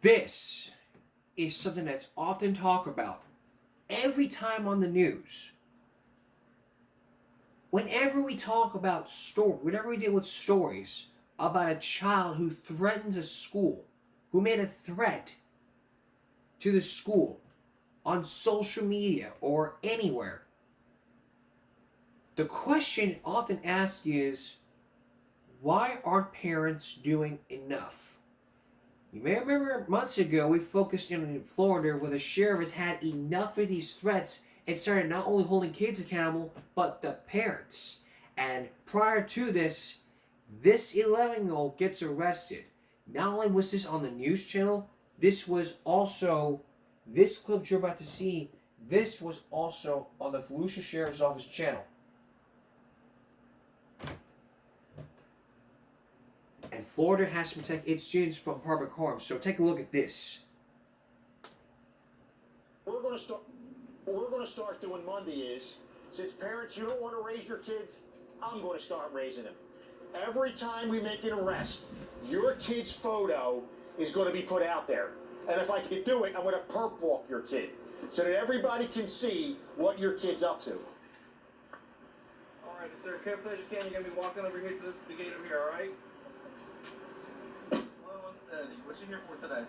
This is something that's often talked about every time on the news. Whenever we talk about whenever we deal with stories about a child who threatens a school, who made a threat to the school on social media or anywhere, the question often asked is, why aren't parents doing enough? You may remember months ago we focused in Florida where the sheriff has had enough of these threats and started not only holding kids accountable, but the parents. And prior to this 11-year-old gets arrested. Not only was this on the news channel, this clip you're about to see, this was also on the Volusia Sheriff's Office channel. And Florida has to protect its students from public harm. So take a look at this. What we're going to start doing Monday is, since parents, you don't want to raise your kids, I'm going to start raising them. Every time we make an arrest, your kid's photo is going to be put out there. And if I can do it, I'm going to perp walk your kid so that everybody can see what your kid's up to. All right, sir, careful as you can. You're going to be walking over here to the gate over here, all right? Slow and steady. What you here for today?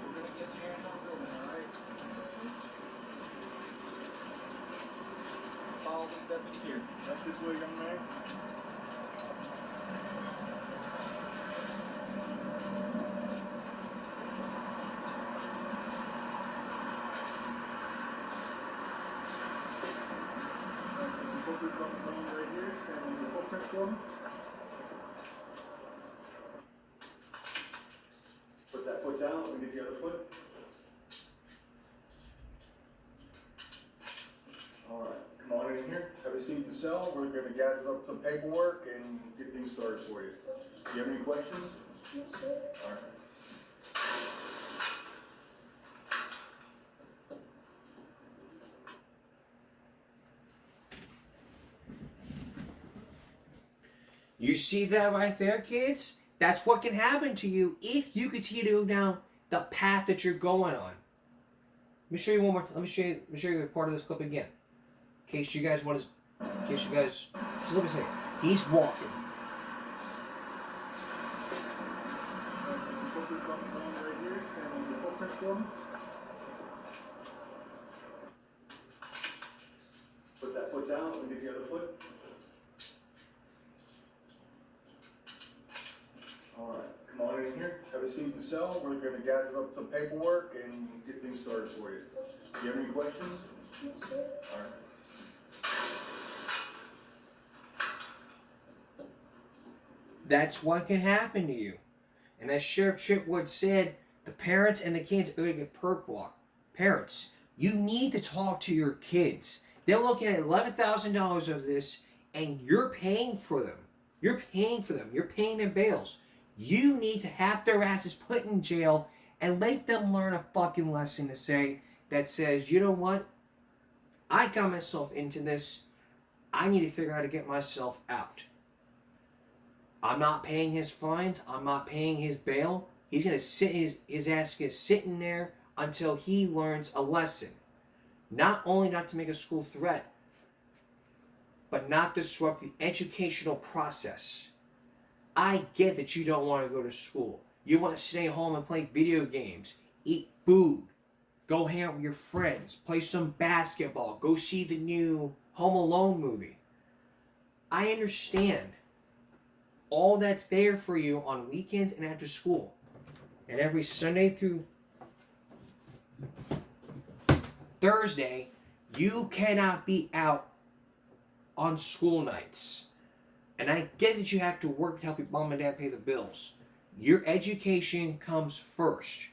We're going to get you here in the building, all right? Follow this deputy here. That's this way, young man. Right here, stand on your footprint for me. Put that foot down, let me get the other foot. All right, come on in here, have a seat in the cell. We're going to gather up some paperwork and get things started for you. Do you have any questions? All right. You see that right there, kids? That's what can happen to you if you continue to go down the path that you're going on. Let me show you one more. Let me show you part of this clip again, in case you guys want to. In case you guys, just let me say, he's walking. Right here, stand on your footprint for me. Put that foot down, let me get the other foot. All right, come on in here, have a seat in the cell. We're going to gather up some paperwork and get things started for you. Do you have any questions? All right. That's what can happen to you. And as Sheriff Chitwood said, the parents and the kids are going to get perp walked. Parents, you need to talk to your kids. They're looking at $11,000 of this, and you're paying for them. You're paying for them. You're paying their bails. You need to have their asses put in jail and let them learn a fucking lesson that says, you know what? I got myself into this. I need to figure out how to get myself out. I'm not paying his fines. I'm not paying his bail. He's going to sit, his ass is sitting there until he learns a lesson. Not only not to make a school threat, but not disrupt the educational process. I get that you don't want to go to school. You want to stay home and play video games, eat food, go hang out with your friends, play some basketball, go see the new Home Alone movie. I understand. All that's there for you on weekends and after school. And every Sunday through Thursday, you cannot be out on school nights. And I get that you have to work to help your mom and dad pay the bills. Your education comes first.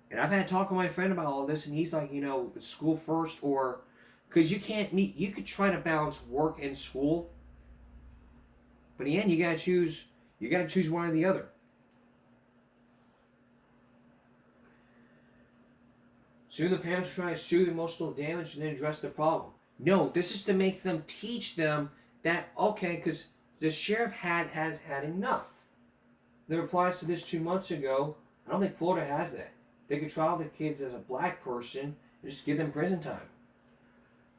And I've had a talk with my friend about all this, and he's like, school first, or because you could try to balance work and school, but in the end, you gotta choose one or the other. Soon the parents will try to soothe emotional damage and then address the problem. No, this is to teach them that, okay, because the sheriff has had enough. The replies to this 2 months ago, I don't think Florida has that. They could trial the kids as a black person and just give them prison time.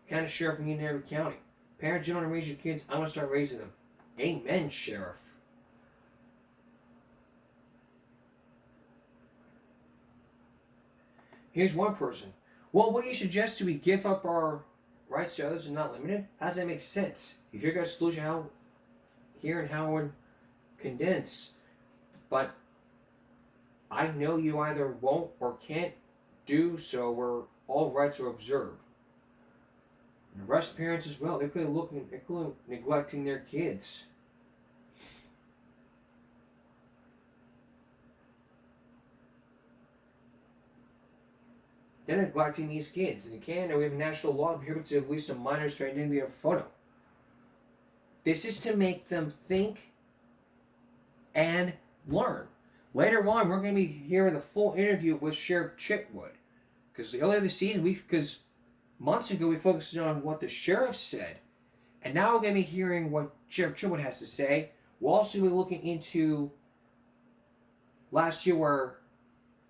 Kind of sheriff we need in every county. Parents, you don't want to raise your kids, I'm going to start raising them. Amen, sheriff. Here's one person. Well, what do you suggest? Do we give up our rights to others and not limited? How does that make sense? If you're going to exclusion, how here and how would condense, but I know you either won't or can't do so where all rights are observed. And arrest parents as well. They're clearly neglecting their kids. They're neglecting these kids. In Canada, we have a national law that prohibits at least a minor's identity of a photo. This is to make them think and learn. Later on, we're going to be hearing the full interview with Sheriff Chitwood. Because earlier this season, because months ago we focused on what the sheriff said. And now we're going to be hearing what Sheriff Chitwood has to say. We'll also be looking into last year where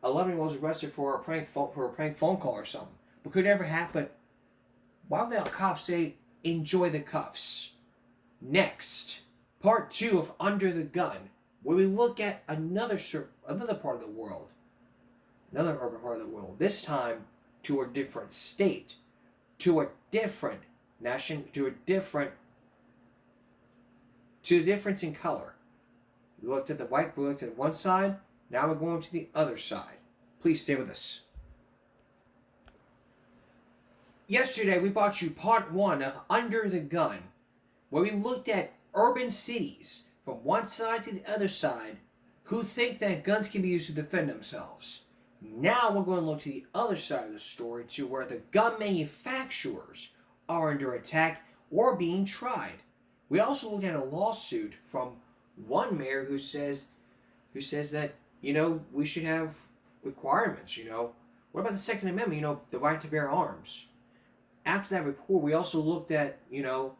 11-year-old was arrested for a prank phone call or something. But could never happen. Why would the cops say, enjoy the cuffs? Next, part 2 of Under the Gun, where we look at another part of the world. Another urban part of the world. This time to a different state. To a different nation. To a difference in color. We looked at the white, we looked at one side. Now we're going to the other side. Please stay with us. Yesterday we brought you part 1 of Under the Gun, where we looked at urban cities from one side to the other side who think that guns can be used to defend themselves. Now we're going to look to the other side of the story, to where the gun manufacturers are under attack or being tried. We also look at a lawsuit from one mayor who says that, we should have requirements, What about the Second Amendment, the right to bear arms? After that report, we also looked at, New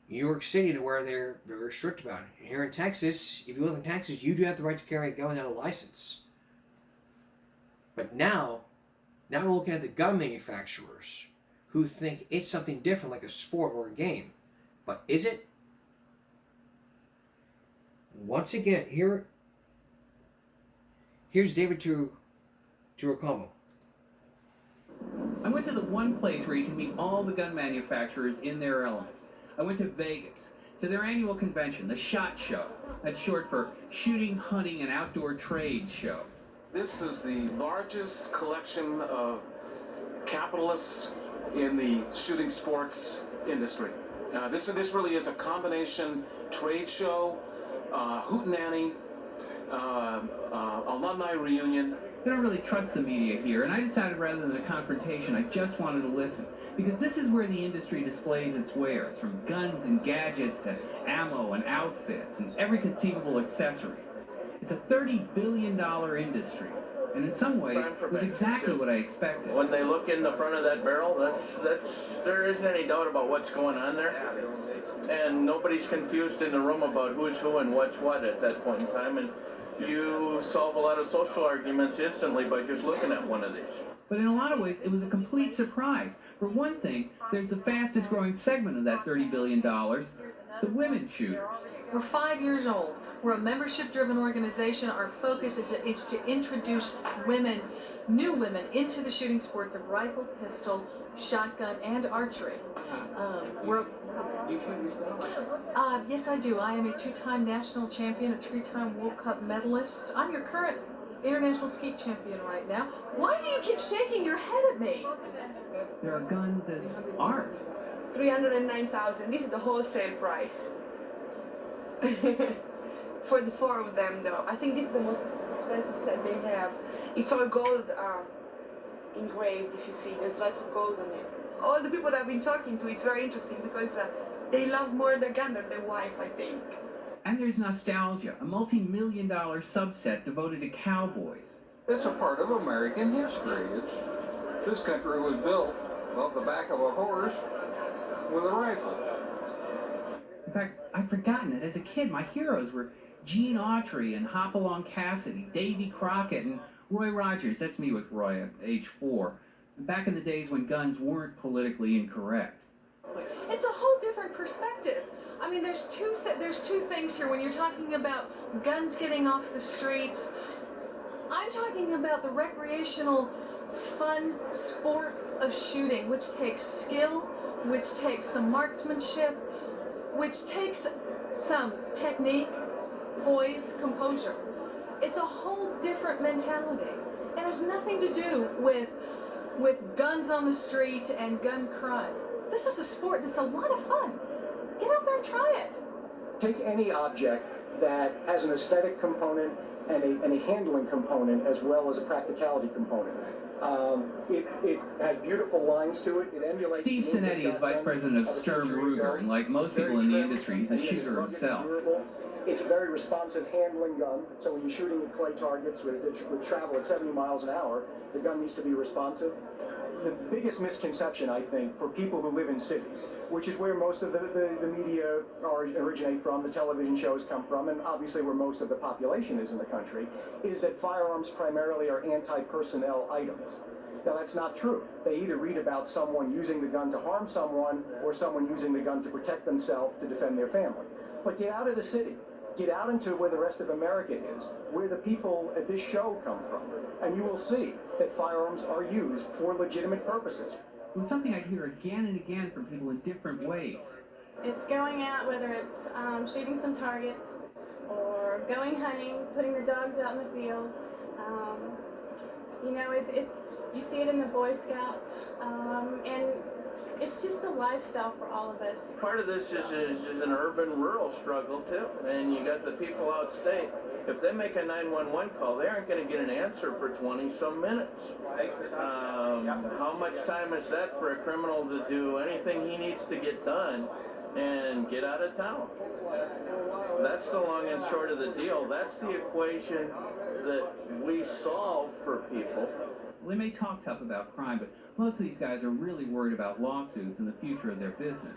York City, to where they're very strict about it. Here in Texas, if you live in Texas, you do have the right to carry a gun without a license. But now we're looking at the gun manufacturers who think it's something different, like a sport or a game. But is it? Once again, here's David Turocamo. I went to the one place where you can meet all the gun manufacturers in their element. I went to Vegas, to their annual convention, the SHOT Show. That's short for Shooting, Hunting, and Outdoor Trade Show. This is the largest collection of capitalists in the shooting sports industry. This really is a combination trade show, hootenanny, alumni reunion. They don't really trust the media here, and I decided rather than a confrontation, I just wanted to listen. Because this is where the industry displays its wares, from guns and gadgets to ammo and outfits and every conceivable accessory. It's a $30 billion industry, and in some ways, it was exactly what I expected. When they look in the front of that barrel, there isn't any doubt about what's going on there. And nobody's confused in the room about who's who and what's what at that point in time. And you solve a lot of social arguments instantly by just looking at one of these. But in a lot of ways, it was a complete surprise. For one thing, there's the fastest growing segment of that $30 billion, the women shooters. We're 5 years old. We're a membership-driven organization. Our focus is to introduce women, new women, into the shooting sports of rifle, pistol, shotgun, and archery. You shoot yourself? Yes, I do. I am a 2-time national champion, a 3-time World Cup medalist. I'm your current international skeet champion right now. Why do you keep shaking your head at me? There are guns as art. $309,000. This is the wholesale price. For the 4 of them, though. I think this is the most expensive set they have. It's all gold engraved, if you see. There's lots of gold on it. All the people that I've been talking to, it's very interesting because they love more their gun than their wife, I think. And there's nostalgia, a multi-million-dollar subset devoted to cowboys. It's a part of American history. This country was built off the back of a horse with a rifle. In fact, I'd forgotten that as a kid, my heroes were Gene Autry and Hopalong Cassidy, Davy Crockett, and Roy Rogers. That's me with Roy at age 4. Back in the days when guns weren't politically incorrect. It's a whole different perspective. I mean, there's two things here. When you're talking about guns getting off the streets, I'm talking about the recreational, fun sport of shooting, which takes skill, which takes some marksmanship, which takes some technique, poise, composure. It's a whole different mentality. It has nothing to do with guns on the street and gun crime. This is a sport that's a lot of fun. Get out there and try it. Take any object that has an aesthetic component and a handling component as well as a practicality component. It has beautiful lines to it. It emulates. Steve Sinetti is vice president of Sturm Ruger, and like most people in the industry, he's a shooter himself. It's a very responsive handling gun, so when you're shooting at clay targets with travel at 70 miles an hour, the gun needs to be responsive. The biggest misconception, I think, for people who live in cities, which is where most of the media originate from, the television shows come from, and obviously where most of the population is in the country, is that firearms primarily are anti-personnel items. Now, that's not true. They either read about someone using the gun to harm someone or someone using the gun to protect themselves to defend their family. But get out of the city. Get out into where the rest of America is, where the people at this show come from, and you will see that firearms are used for legitimate purposes. It was something I hear again and again from people in different ways. It's going out, whether it's shooting some targets or going hunting, putting the dogs out in the field. You know, you see it in the Boy Scouts, and it's just a lifestyle for all of us. Part of this is an urban-rural struggle too, and you got the people outstate. If they make a 911 call, they aren't going to get an answer for 20-some minutes. How much time is that for a criminal to do anything he needs to get done and get out of town? That's the long and short of the deal. That's the equation that we solve for people. Well, they may talk tough about crime, but most of these guys are really worried about lawsuits and the future of their business.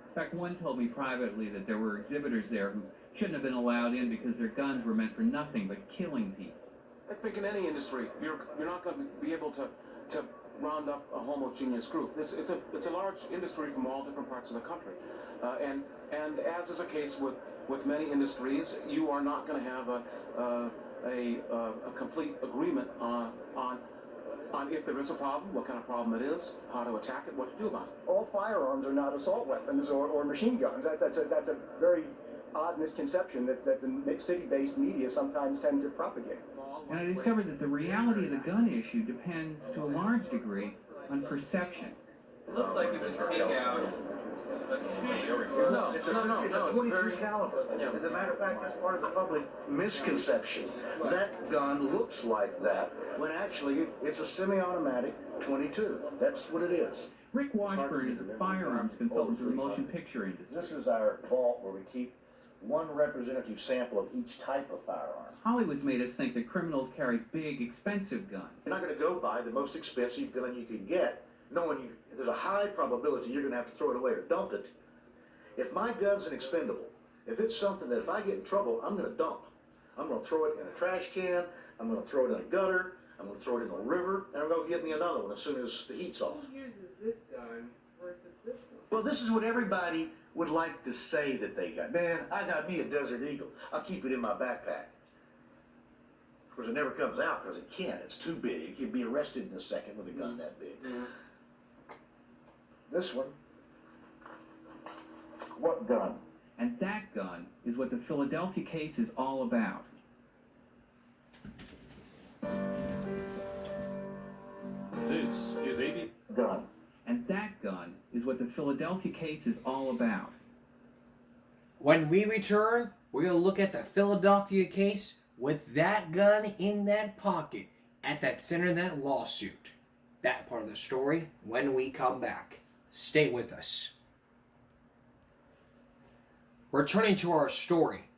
In fact, one told me privately that there were exhibitors there who shouldn't have been allowed in because their guns were meant for nothing but killing people. I think in any industry, you're not going to be able to round up a homogeneous group. It's a large industry from all different parts of the country, and as is the case with many industries, you are not going to have a complete agreement on if there is a problem, what kind of problem it is, how to attack it, what to do about it. All firearms are not assault weapons or machine guns. That's a very odd misconception that the city-based media sometimes tend to propagate. And I discovered that the reality of the gun issue depends to a large degree on perception. It looks like it would take out. No, it's a 22 caliber. As a matter of fact, that's part of the public misconception. That gun looks like that, when actually it's a semi-automatic 22. That's what it is. Rick Washburn is a firearms consultant to the motion picture industry. This is our vault where we keep one representative sample of each type of firearm. Hollywood's made us think that criminals carry big, expensive guns. You're not going to go buy the most expensive gun you can get, knowing there's a high probability you're going to have to throw it away or dump it. If my gun's an expendable, if it's something that if I get in trouble, I'm going to dump. I'm going to throw it in a trash can, I'm going to throw it in a gutter, I'm going to throw it in the river, and I'm going to get me another one as soon as the heat's off. Who uses this gun versus this one? Well, this is what everybody would like to say that they got. Man, I got me a Desert Eagle. I'll keep it in my backpack. Of course, it never comes out because it can't. It's too big. You'd be arrested in a second with a gun that big. This one. What gun? And that gun is what the Philadelphia case is all about. This is AB gun. And that gun is what the Philadelphia case is all about. When we return, we're going to look at the Philadelphia case with that gun in that pocket at that center of that lawsuit. That part of the story when we come back. Stay with us. Returning to our story.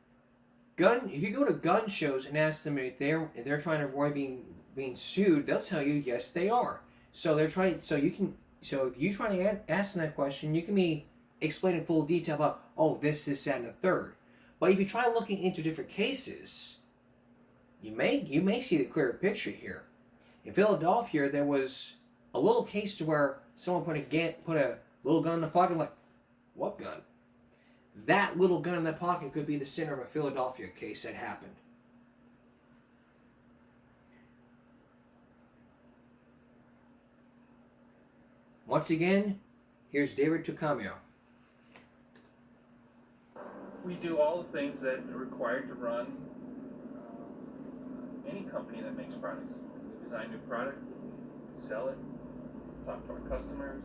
If you go to gun shows and ask them if they're trying to avoid being sued, they'll tell you yes they are. So if you try to ask them that question, you can be explaining full detail about, oh, this, that, and the third. But if you try looking into different cases, you may see the clearer picture here. In Philadelphia, there was a little case to where someone put a little gun in the pocket, like, what gun? That little gun in the pocket could be the center of a Philadelphia case that happened. Once again, here's David Tucamio. We do all the things that are required to run any company that makes products. We design new product, sell it, talk to our customers.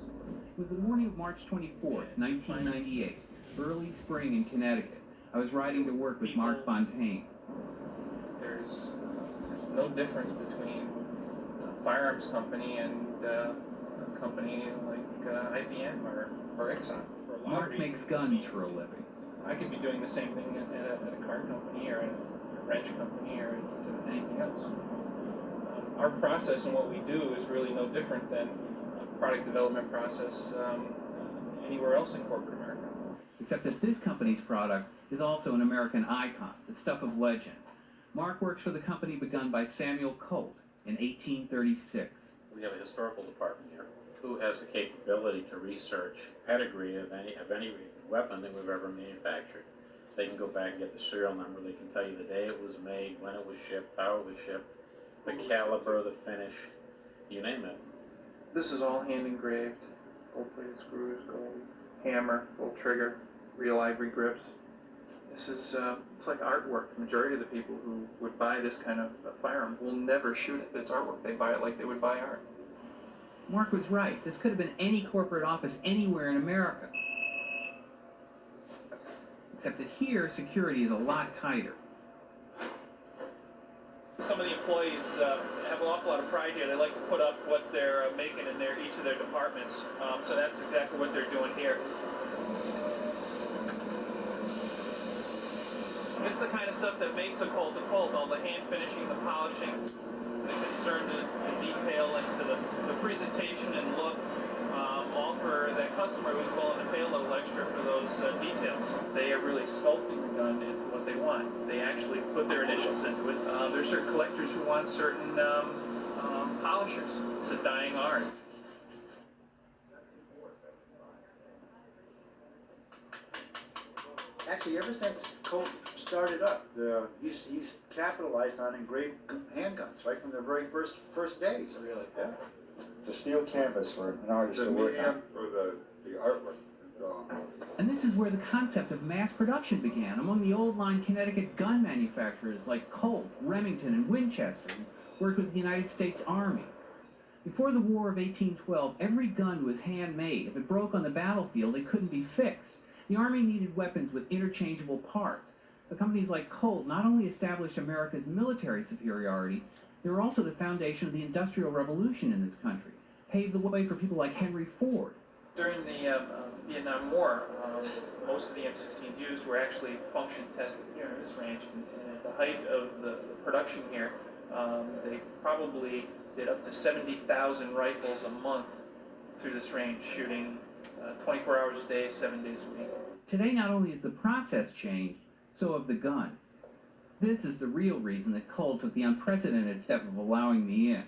It was the morning of March 24th, 1998, early spring in Connecticut. I was riding to work with Mark Fontaine. There's no difference between a firearms company and a company like IBM or Exxon. For a lot Mark of makes reasons. guns for a living. I could be doing the same thing at a car company or at a wrench company or at anything else. Our process and what we do is really no different than a product development process anywhere else in corporate America. Except that this company's product is also an American icon, the stuff of legends. Mark works for the company begun by Samuel Colt in 1836. We have a historical department here who has the capability to research pedigree of any weapon that we've ever manufactured. They can go back and get the serial number. They can tell you the day it was made, when it was shipped, how it was shipped, the caliber, the finish, you name it. This is all hand engraved, gold-plated screws, gold hammer, gold trigger, real ivory grips. This is it's like artwork. The majority of the people who would buy this kind of firearm will never shoot it. It's artwork. They buy it like they would buy art. Mark was right. This could have been any corporate office anywhere in America. Except that here, security is a lot tighter. Some of the employees have an awful lot of pride here. They like to put up what they're making in each of their departments. So that's exactly what they're doing here. This is the kind of stuff that makes a Colt, all the hand finishing, the polishing, the concern to the detail and to the presentation and look, all for that customer who's willing to pay a little extra for those details. They are really sculpting the gun into what they want. They actually put their initials into it. There's certain collectors who want certain polishers. It's a dying art. Actually, ever since Colt started up, he's capitalized on engraved handguns right from the very first days. Really? Yeah. It's a steel canvas for an artist to work on. For the artwork. And this is where the concept of mass production began among the old-line Connecticut gun manufacturers like Colt, Remington, and Winchester, who worked with the United States Army. Before the War of 1812, every gun was handmade. If it broke on the battlefield, it couldn't be fixed. The Army needed weapons with interchangeable parts. So companies like Colt not only established America's military superiority, they were also the foundation of the Industrial Revolution in this country, paved the way for people like Henry Ford. During the Vietnam War, most of the M16s used were actually function tested here in this range. And at the height of the production here, they probably did up to 70,000 rifles a month through this range, shooting 24 hours a day, 7 days a week. Today, not only has the process changed, so have the guns. This is the real reason that Colt took the unprecedented step of allowing me in.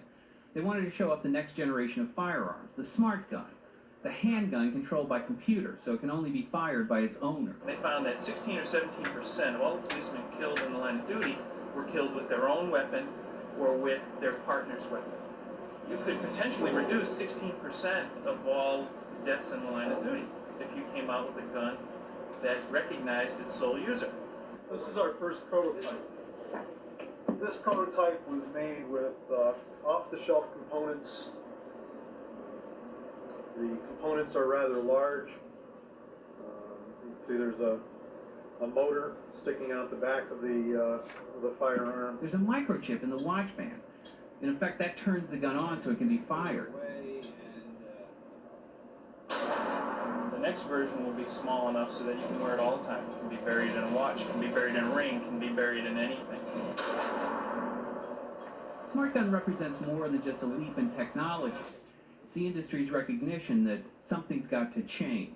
They wanted to show up the next generation of firearms, the smart gun. The handgun controlled by computer, so it can only be fired by its owner. They found that 16 or 17% of all the policemen killed in the line of duty were killed with their own weapon or with their partner's weapon. You could potentially reduce 16% of all deaths in the line of duty if you came out with a gun that recognized its sole user. This is our first prototype. This prototype was made with off-the-shelf components. The components are rather large. You can see there's a motor sticking out the back of the firearm. There's a microchip in the watch band. In effect, that turns the gun on so it can be fired. The next version will be small enough so that you can wear it all the time. It can be buried in a watch, it can be buried in a ring, it can be buried in anything. Smart gun represents more than just a leap in technology. It's the industry's recognition that something's got to change.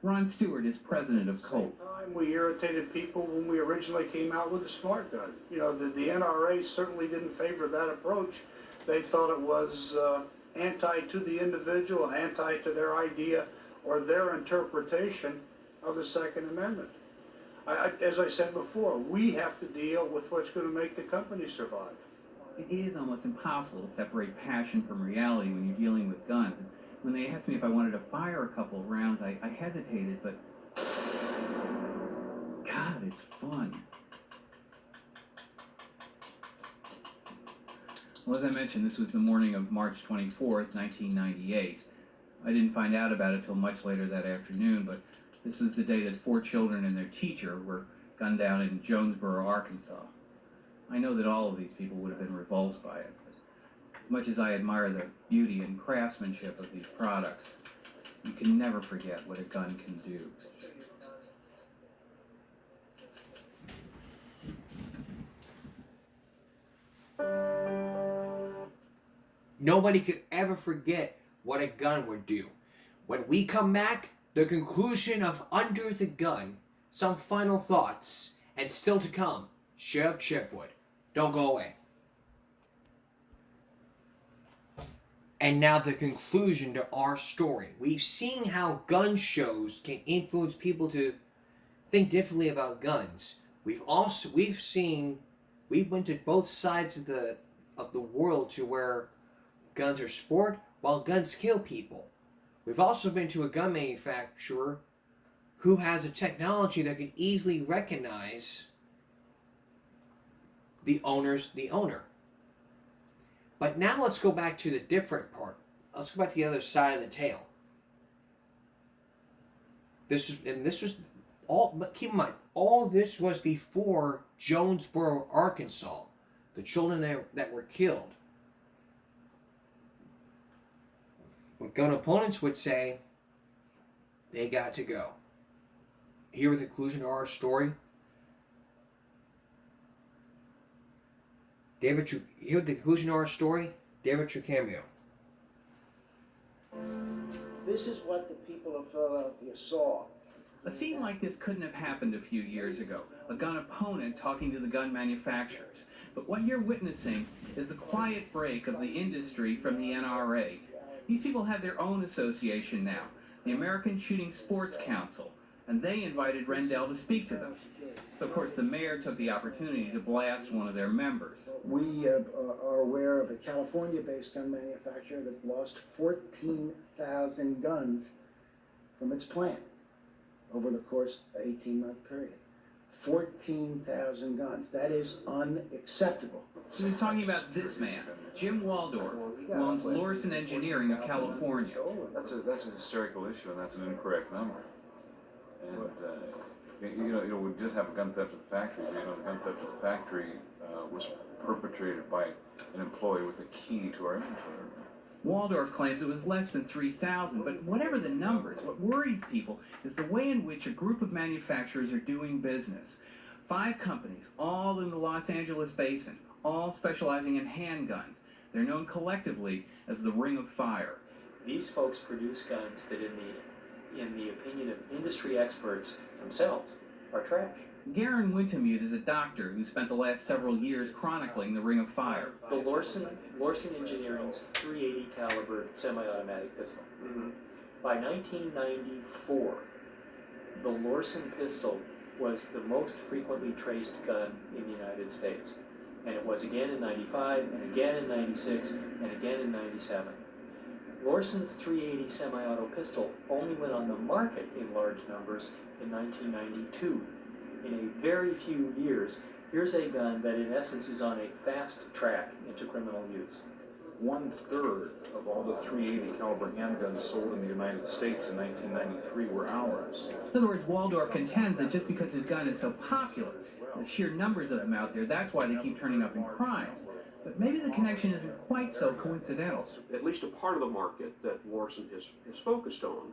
Ron Stewart is president of Colt. We irritated people when we originally came out with the smart gun. You know, the NRA certainly didn't favor that approach. They thought it was anti to the individual and anti to their idea or their interpretation of the Second Amendment. As I said before, we have to deal with what's going to make the company survive. It is almost impossible to separate passion from reality when you're dealing with guns. When they asked me if I wanted to fire a couple of rounds, I hesitated, but God, it's fun. Well, as I mentioned, this was the morning of March 24th, 1998. I didn't find out about it till much later that afternoon, but this was the day that 4 children and their teacher were gunned down in Jonesboro, Arkansas. I know that all of these people would have been repulsed by it, but as much as I admire the beauty and craftsmanship of these products, you can never forget what a gun can do. Nobody could ever forget what a gun would do. When we come back, the conclusion of Under the Gun, some final thoughts, and still to come, Sheriff Chipwood. Don't go away. And now the conclusion to our story. We've seen how gun shows can influence people to think differently about guns. We've went to both sides of the world to where guns are sport while guns kill people. We've also been to a gun manufacturer who has a technology that can easily recognize the owner. But now let's go back to the different part. Let's go back to the other side of the tale. This was all, but keep in mind, all this was before Jonesboro, Arkansas, the children that were killed. What gun opponents would say, they got to go. Here with the conclusion of our story. Here with the conclusion of our story, David Tricamio. This is what the people of Philadelphia saw. A scene like this couldn't have happened a few years ago. A gun opponent talking to the gun manufacturers. But what you're witnessing is the quiet break of the industry from the NRA. These people have their own association now, the American Shooting Sports Council, and they invited Rendell to speak to them. So, of course, the mayor took the opportunity to blast one of their members. We are aware of a California-based gun manufacturer that lost 14,000 guns from its plant over the course of an 18-month period. 14,000 guns. That is unacceptable. He was talking about this man, Jim Waldorf, who owns Lorson Engineering of California. That's a hysterical issue, and that's an incorrect number. And we did have a gun theft at the factory. The gun theft at the factory was perpetrated by an employee with a key to our inventory. Waldorf claims it was less than 3,000, but whatever the numbers, what worries people is the way in which a group of manufacturers are doing business. 5 companies, all in the Los Angeles basin, all specializing in handguns. They're known collectively as the Ring of Fire. These folks produce guns that, in the opinion of industry experts themselves, are trash. Garen Wintemute is a doctor who spent the last several years chronicling the Ring of Fire. The Lorson Engineering's .380 caliber semi-automatic pistol. By 1994, the Lorson pistol was the most frequently traced gun in the United States. And it was again in 95, and again in 96, and again in 97. Lorson's .380 semi-auto pistol only went on the market in large numbers in 1992. In a very few years, here's a gun that in essence is on a fast track into criminal use. 1/3 of all the .380 caliber handguns sold in the United States in 1993 were ours. In other words, Waldorf contends that just because his gun is so popular, the sheer numbers of them out there, that's why they keep turning up in crimes. But maybe the connection isn't quite so coincidental. At least a part of the market that Lorson has focused on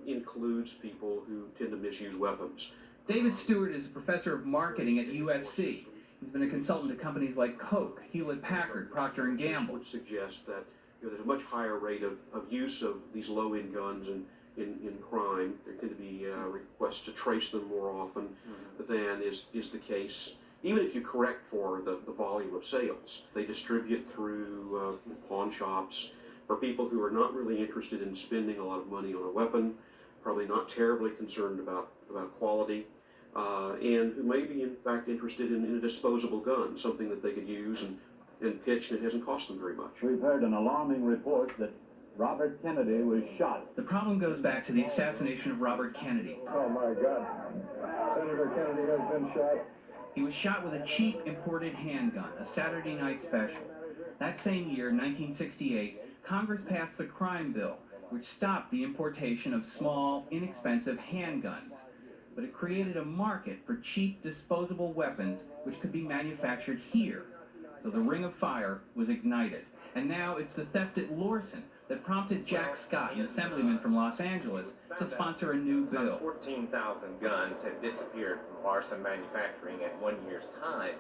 includes people who tend to misuse weapons. David Stewart is a professor of marketing at USC. He's been a consultant to companies like Coke, Hewlett-Packard, Procter & Gamble. Would suggest that there's a much higher rate of use of these low-end guns in crime. There tend to be requests to trace them more often than is the case. Even if you correct for the volume of sales, they distribute through pawn shops for people who are not really interested in spending a lot of money on a weapon, probably not terribly concerned about quality, and who may be in fact interested in a disposable gun, something that they could use and pitch, and it hasn't cost them very much. We've heard an alarming report that Robert Kennedy was shot. The problem goes back to the assassination of Robert Kennedy. Oh my God. Senator Kennedy has been shot. He was shot with a cheap imported handgun, a Saturday night special. That same year, 1968, Congress passed the crime bill, which stopped the importation of small, inexpensive handguns. But it created a market for cheap, disposable weapons which could be manufactured here. So the ring of fire was ignited. And now it's the theft at Lorson that prompted Jack Scott, an assemblyman from Los Angeles, to sponsor a new bill. 14,000 guns had disappeared from arson manufacturing at 1 year's time.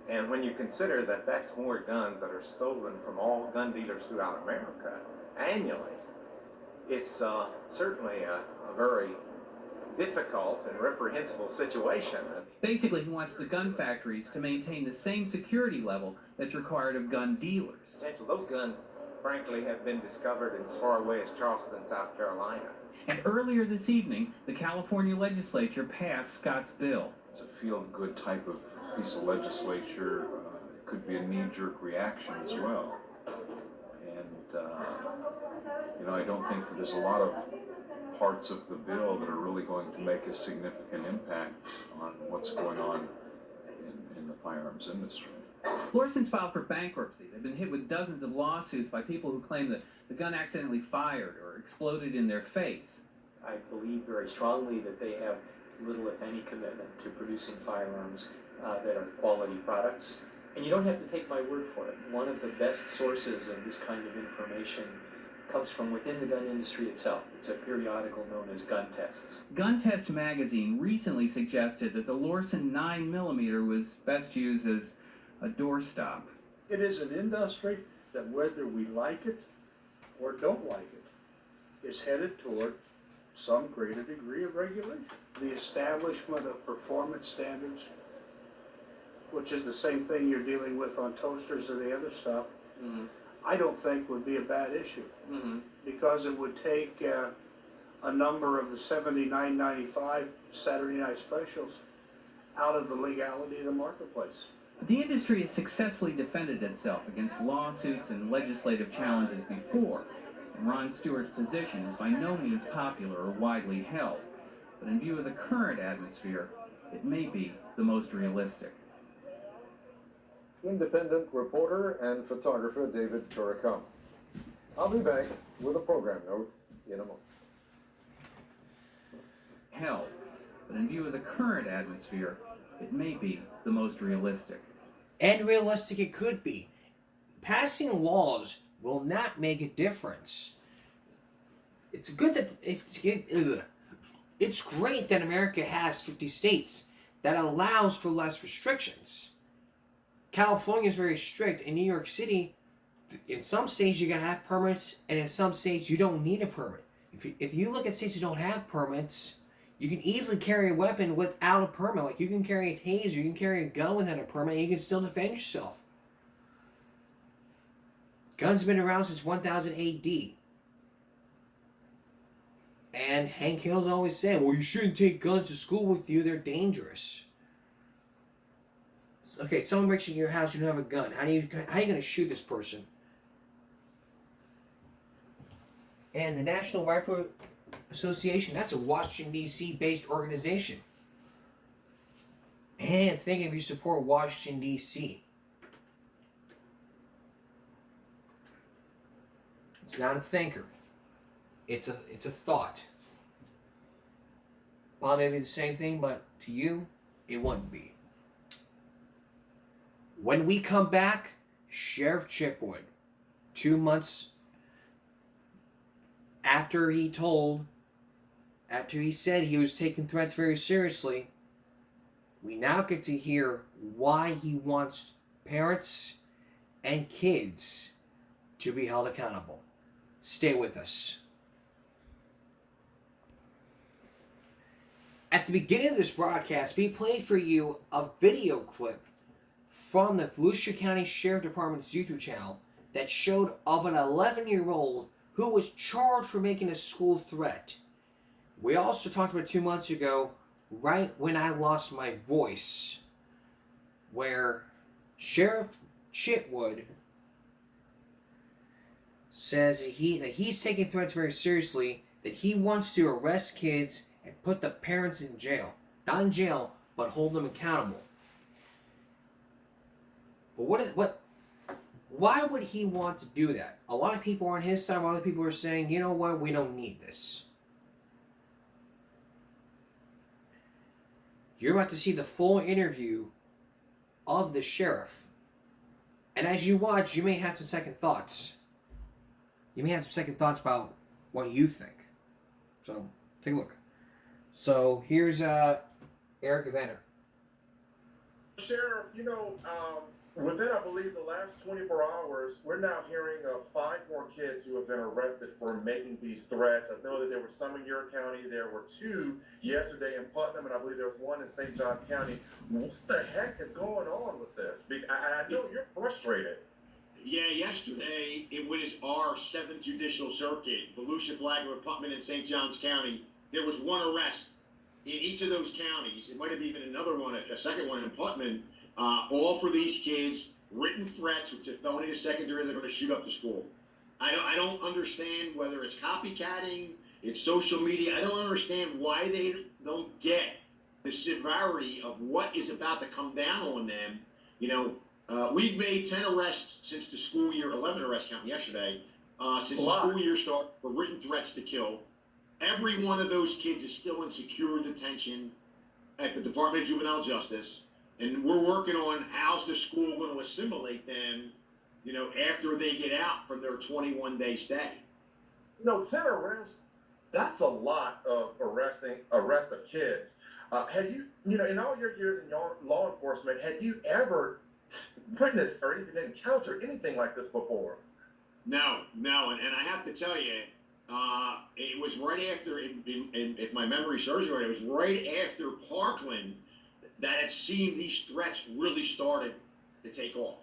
And when you consider that that's more guns that are stolen from all gun dealers throughout America annually, it's certainly a very difficult and reprehensible situation. Basically, he wants the gun factories to maintain the same security level that's required of gun dealers. Those guns, frankly, have been discovered as far away as Charleston, South Carolina. And earlier this evening, the California legislature passed Scott's bill. It's a feel-good type of piece of legislature. It could be a knee-jerk reaction as well. And, I don't think that there's a lot of parts of the bill that are really going to make a significant impact on what's going on in the firearms industry. Lorson's filed for bankruptcy. They've been hit with dozens of lawsuits by people who claim that the gun accidentally fired or exploded in their face. I believe very strongly that they have little, if any, commitment to producing firearms that are quality products. And you don't have to take my word for it. One of the best sources of this kind of information comes from within the gun industry itself. It's a periodical known as Gun Tests. Gun Test magazine recently suggested that the Lorson 9mm was best used as a doorstop. It is an industry that, whether we like it or don't like it, is headed toward some greater degree of regulation. The establishment of performance standards, which is the same thing you're dealing with on toasters or the other stuff, I don't think would be a bad issue, because it would take a number of the $79.95 Saturday night specials out of the legality of the marketplace. The industry has successfully defended itself against lawsuits and legislative challenges before, and Ron Stewart's position is by no means popular or widely held. But in view of the current atmosphere, it may be the most realistic. Independent reporter and photographer David Turacama. I'll be back with a program note in a moment. Held, but in view of the current atmosphere, it may be the most realistic. And realistic it could be. Passing laws will not make a difference. It's good that it's great that America has 50 states that allows for less restrictions. California is very strict. In New York City, in some states you gotta have permits, and in some states you don't need a permit. If you look at states that don't have permits, you can easily carry a weapon without a permit. Like, you can carry a taser, you can carry a gun without a permit, and you can still defend yourself. Guns have been around since 1000 AD. And Hank Hill's always said, well, you shouldn't take guns to school with you, they're dangerous. Okay, someone breaks into your house, you don't have a gun. How are you going to shoot this person? And the National Rifle Association, that's a Washington, D.C. based organization. And think if you support Washington, D.C. It's not a thinker. It's a thought. Bob may be the same thing, but to you, it wouldn't be. When we come back, Sheriff Chipwood, 2 months after he said he was taking threats very seriously, we now get to hear why he wants parents and kids to be held accountable. Stay with us. At the beginning of this broadcast, we played for you a video clip from the Volusia County Sheriff Department's YouTube channel that showed of an 11-year-old who was charged for making a school threat. We also talked about 2 months ago, right when I lost my voice, where Sheriff Chitwood says that he's taking threats very seriously, that he wants to arrest kids and put the parents in jail. Not in jail, but hold them accountable. But why would he want to do that? A lot of people are on his side, a lot of people are saying, you know what, we don't need this. You're about to see the full interview of the sheriff. And as you watch, you may have some second thoughts. You may have some second thoughts about what you think. So, take a look. So, here's Eric Evander. Sheriff, within, I believe, the last 24 hours, we're now hearing of 5 more kids who have been arrested for making these threats. I know that there were some in your county. There were 2 yesterday in Putnam, and I believe there was 1 in St. Johns County. What the heck is going on with this? I know you're frustrated. Yeah, yesterday, it was our 7th Judicial Circuit, Volusia, Flagler, Putnam, and St. Johns County. There was 1 arrest in each of those counties. It might have even another one, a second one in Putnam. All for these kids, written threats, which if felony to secondary, they're going to shoot up the school. I don't understand whether it's copycatting, it's social media. I don't understand why they don't get the severity of what is about to come down on them. We've made 10 arrests since the school year, 11 arrests counting yesterday, since the school year started for written threats to kill. Every one of those kids is still in secure detention at the Department of Juvenile Justice. And we're working on how's the school going to assimilate them, after they get out from their 21-day stay. 10 arrests, that's a lot of arrest of kids. Have you, in all your years in law enforcement, had you ever witnessed or even encountered anything like this before? No, and I have to tell you, it was right after, if my memory serves me right, it was right after Parkland that had seen these threats really started to take off.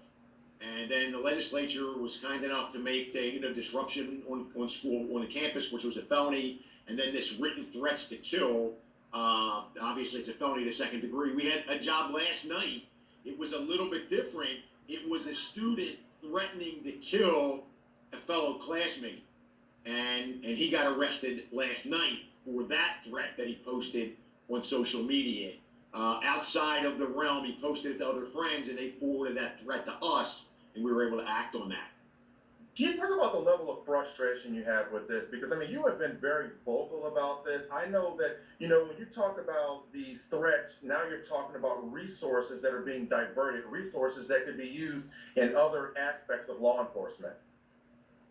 And then the legislature was kind enough to make disruption on school, on the campus, which was a felony, and then this written threats to kill, obviously it's a felony to second degree. We had a job last night. It was a little bit different. It was a student threatening to kill a fellow classmate. And he got arrested last night for that threat that he posted on social media. Outside of the realm, he posted it to other friends, and they forwarded that threat to us, and we were able to act on that. Can you talk about the level of frustration you have with this? Because, you have been very vocal about this. I know that, when you talk about these threats, now you're talking about resources that are being diverted, resources that could be used in other aspects of law enforcement.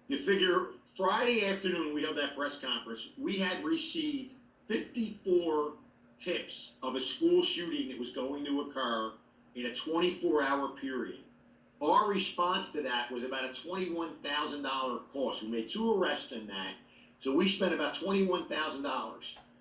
You figure Friday afternoon, we held that press conference, we had received 54 tips of a school shooting that was going to occur in a 24-hour period. Our response to that was about a $21,000 cost. We made 2 arrests in that, so we spent about $21,000.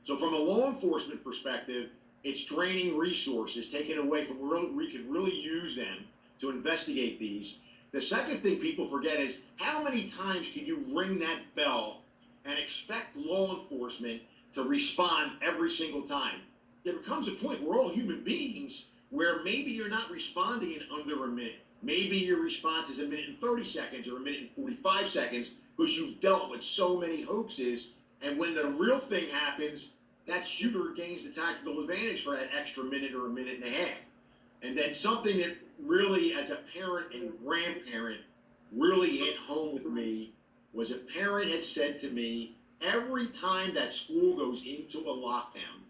So from a law enforcement perspective, it's draining resources, taken away from where we could really use them to investigate these. The second thing people forget is how many times can you ring that bell and expect law enforcement to respond every single time? There comes a point, we're all human beings, where maybe you're not responding in under a minute. Maybe your response is a minute and 30 seconds or a minute and 45 seconds because you've dealt with so many hoaxes. And when the real thing happens, that shooter gains the tactical advantage for that extra minute or a minute and a half. And then something that really, as a parent and grandparent, really hit home with me was a parent had said to me, every time that school goes into a lockdown,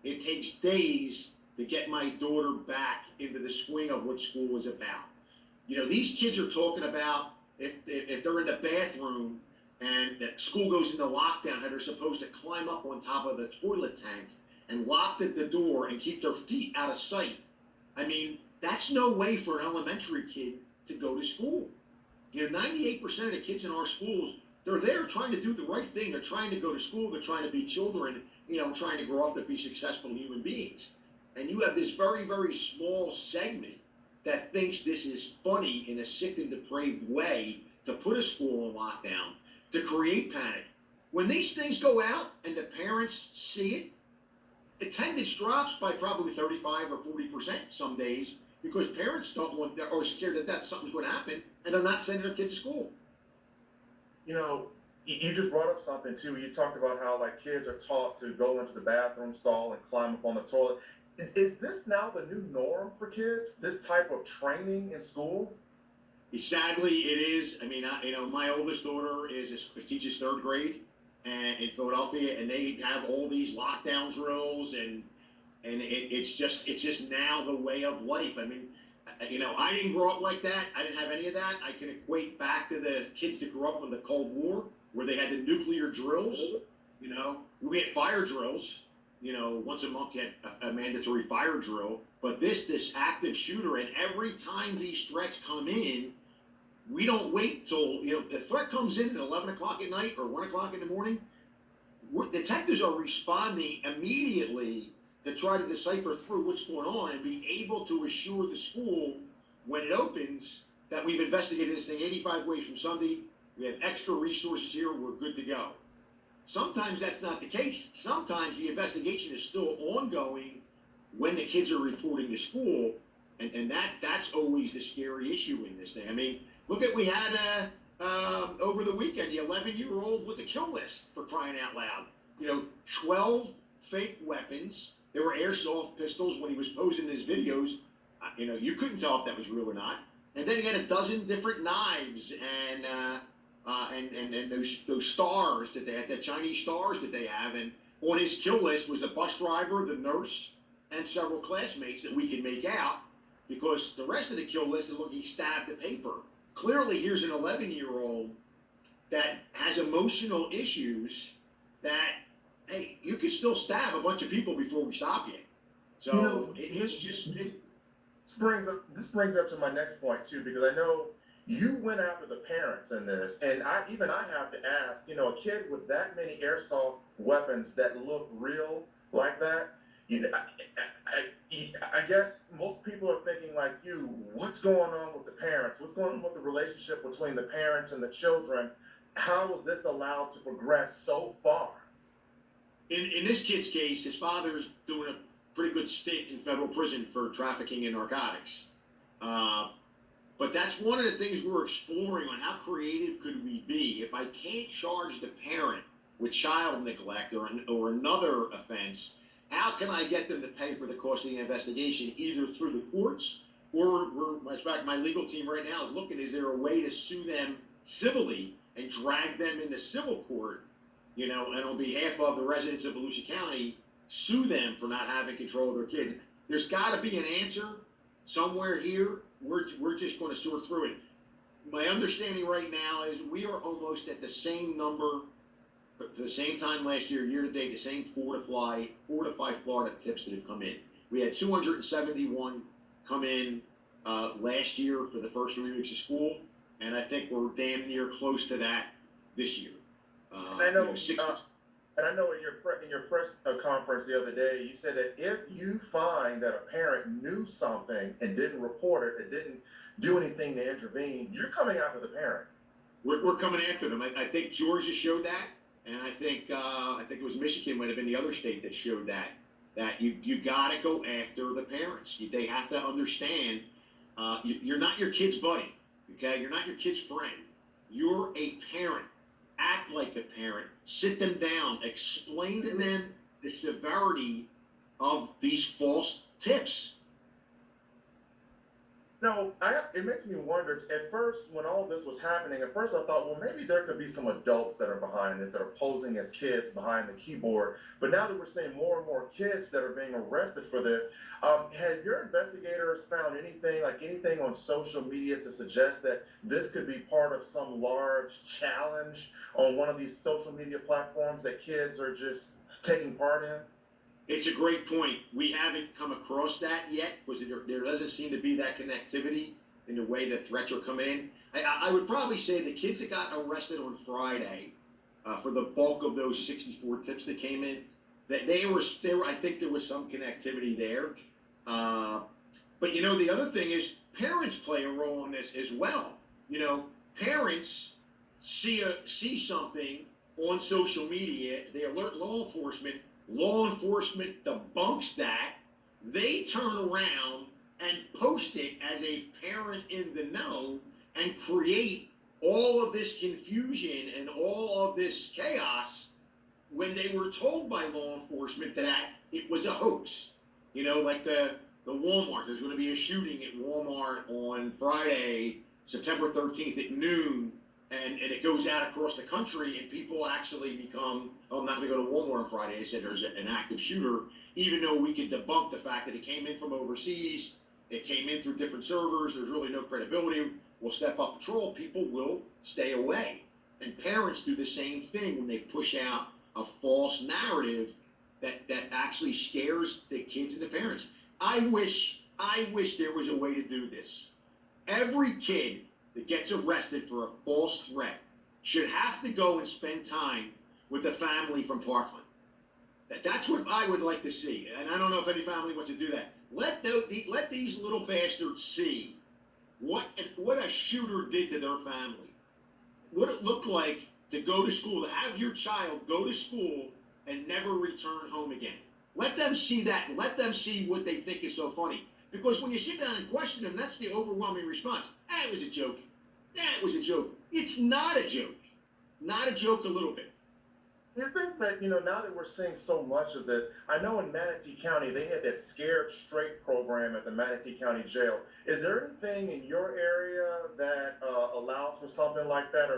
it takes days to get my daughter back into the swing of what school is about. These kids are talking about if they're in the bathroom and that school goes into lockdown, how they're supposed to climb up on top of the toilet tank and lock the door and keep their feet out of sight. That's no way for an elementary kid to go to school. 98% of the kids in our schools, they're there trying to do the right thing. They're trying to go to school. They're trying to be children. trying to grow up to be successful human beings. And you have this very, very small segment that thinks this is funny in a sick and depraved way to put a school on lockdown, to create panic. When these things go out and the parents see it, attendance drops by probably 35 or 40% some days because parents don't want, or scared that something's going to happen, and they're not sending their kids to school. You just brought up something too. You talked about how like kids are taught to go into the bathroom stall and climb up on the toilet. Is this now the new norm for kids? This type of training in school? Sadly, it is. I mean, my oldest daughter teaches third grade in Philadelphia, and they have all these lockdown drills, and it's just now the way of life. I mean, I didn't grow up like that. I didn't have any of that. I can equate back to the kids that grew up in the Cold War, where they had the nuclear drills. We had fire drills. Once a month you had a mandatory fire drill. But this active shooter, and every time these threats come in, we don't wait till the threat comes in at 11 o'clock at night or 1 o'clock in the morning. Detectives are responding immediately to try to decipher through what's going on and be able to assure the school when it opens that we've investigated this thing 85 ways from Sunday. We have extra resources here. We're good to go. Sometimes that's not the case. Sometimes the investigation is still ongoing when the kids are reporting to school, and that's always the scary issue in this thing. I mean, look at we had over the weekend the 11-year-old with the kill list, for crying out loud. 12 fake weapons. There were airsoft pistols when he was posing his videos. You couldn't tell if that was real or not. And then he had a dozen different knives and those stars that they had, the Chinese stars that they have. And on his kill list was the bus driver, the nurse, and several classmates that we can make out, because the rest of the kill list, look, he stabbed the paper. Clearly, here's an 11-year-old that has emotional issues that, hey, you could still stab a bunch of people before we stop you. So this brings up to my next point too, because I know you went after the parents in this, and I have to ask, a kid with that many airsoft weapons that look real like that, I guess most people are thinking like you, what's going on with the parents? What's going on with the relationship between the parents and the children? How was this allowed to progress so far? In this kid's case, his father's doing a pretty good stint in federal prison for trafficking in narcotics. But that's one of the things we're exploring on how creative could we be. If I can't charge the parent with child neglect or another offense, how can I get them to pay for the cost of the investigation, either through the courts or in fact, my legal team right now is looking, is there a way to sue them civilly and drag them into civil court, and on behalf of the residents of Volusia County, sue them for not having control of their kids. There's got to be an answer somewhere here. We're just going to sort through it. My understanding right now is we are almost at the same number, at the same time last year to date, the same 4 to 5 Florida tips that have come in. We had 271 come in last year for the first 3 weeks of school, and I think we're damn near close to that this year. I know. And I know in your press conference the other day, you said that if you find that a parent knew something and didn't report it, and didn't do anything to intervene, you're coming after the parent. We're coming after them. I think Georgia showed that, and I think it was Michigan might have been the other state that showed that you got to go after the parents. They have to understand you're not your kid's buddy, okay? You're not your kid's friend. You're a parent. Act like a parent, sit them down, explain to them the severity of these false tips. No, it makes me wonder, at first, when all this was happening, I thought, well, maybe there could be some adults that are behind this, that are posing as kids behind the keyboard. But now that we're seeing more and more kids that are being arrested for this, have your investigators found anything on social media to suggest that this could be part of some large challenge on one of these social media platforms that kids are just taking part in? It's a great point. We haven't come across that yet, because there doesn't seem to be that connectivity in the way that threats are coming in. I would probably say the kids that got arrested on Friday for the bulk of those 64 tips that came in, They were, I think there was some connectivity there. But you know, the other thing is parents play a role in this as well. You know, parents see something on social media, they alert law enforcement debunks that, they turn around and post it as a parent in the know and create all of this confusion and all of this chaos when they were told by law enforcement that it was a hoax. You know, like the Walmart, there's going to be a shooting at Walmart on Friday, September 13th at noon, and it goes out across the country, and people actually become, oh, I'm not going to go to Walmart on Friday. They said there's an active shooter, even though we could debunk the fact that it came in from overseas, it came in through different servers, there's really no credibility. We'll step up patrol, people will stay away. And parents do the same thing when they push out a false narrative that actually scares the kids and the parents. I wish there was a way to do this. Every kid that gets arrested for a false threat should have to go and spend time with a family from Parkland. That's what I would like to see. And I don't know if any family wants to do that. Let these little bastards see what a shooter did to their family. What it looked like to go to school, to have your child go to school and never return home again. Let them see that. Let them see what they think is so funny. Because when you sit down and question them, that's the overwhelming response. It was a joke. That was a joke. It's not a joke. Not a joke a little bit. Do you think that, you know, now that we're seeing so much of this, I know in Manatee County, they had that Scared Straight program at the Manatee County Jail. Is there anything in your area that allows for something like that?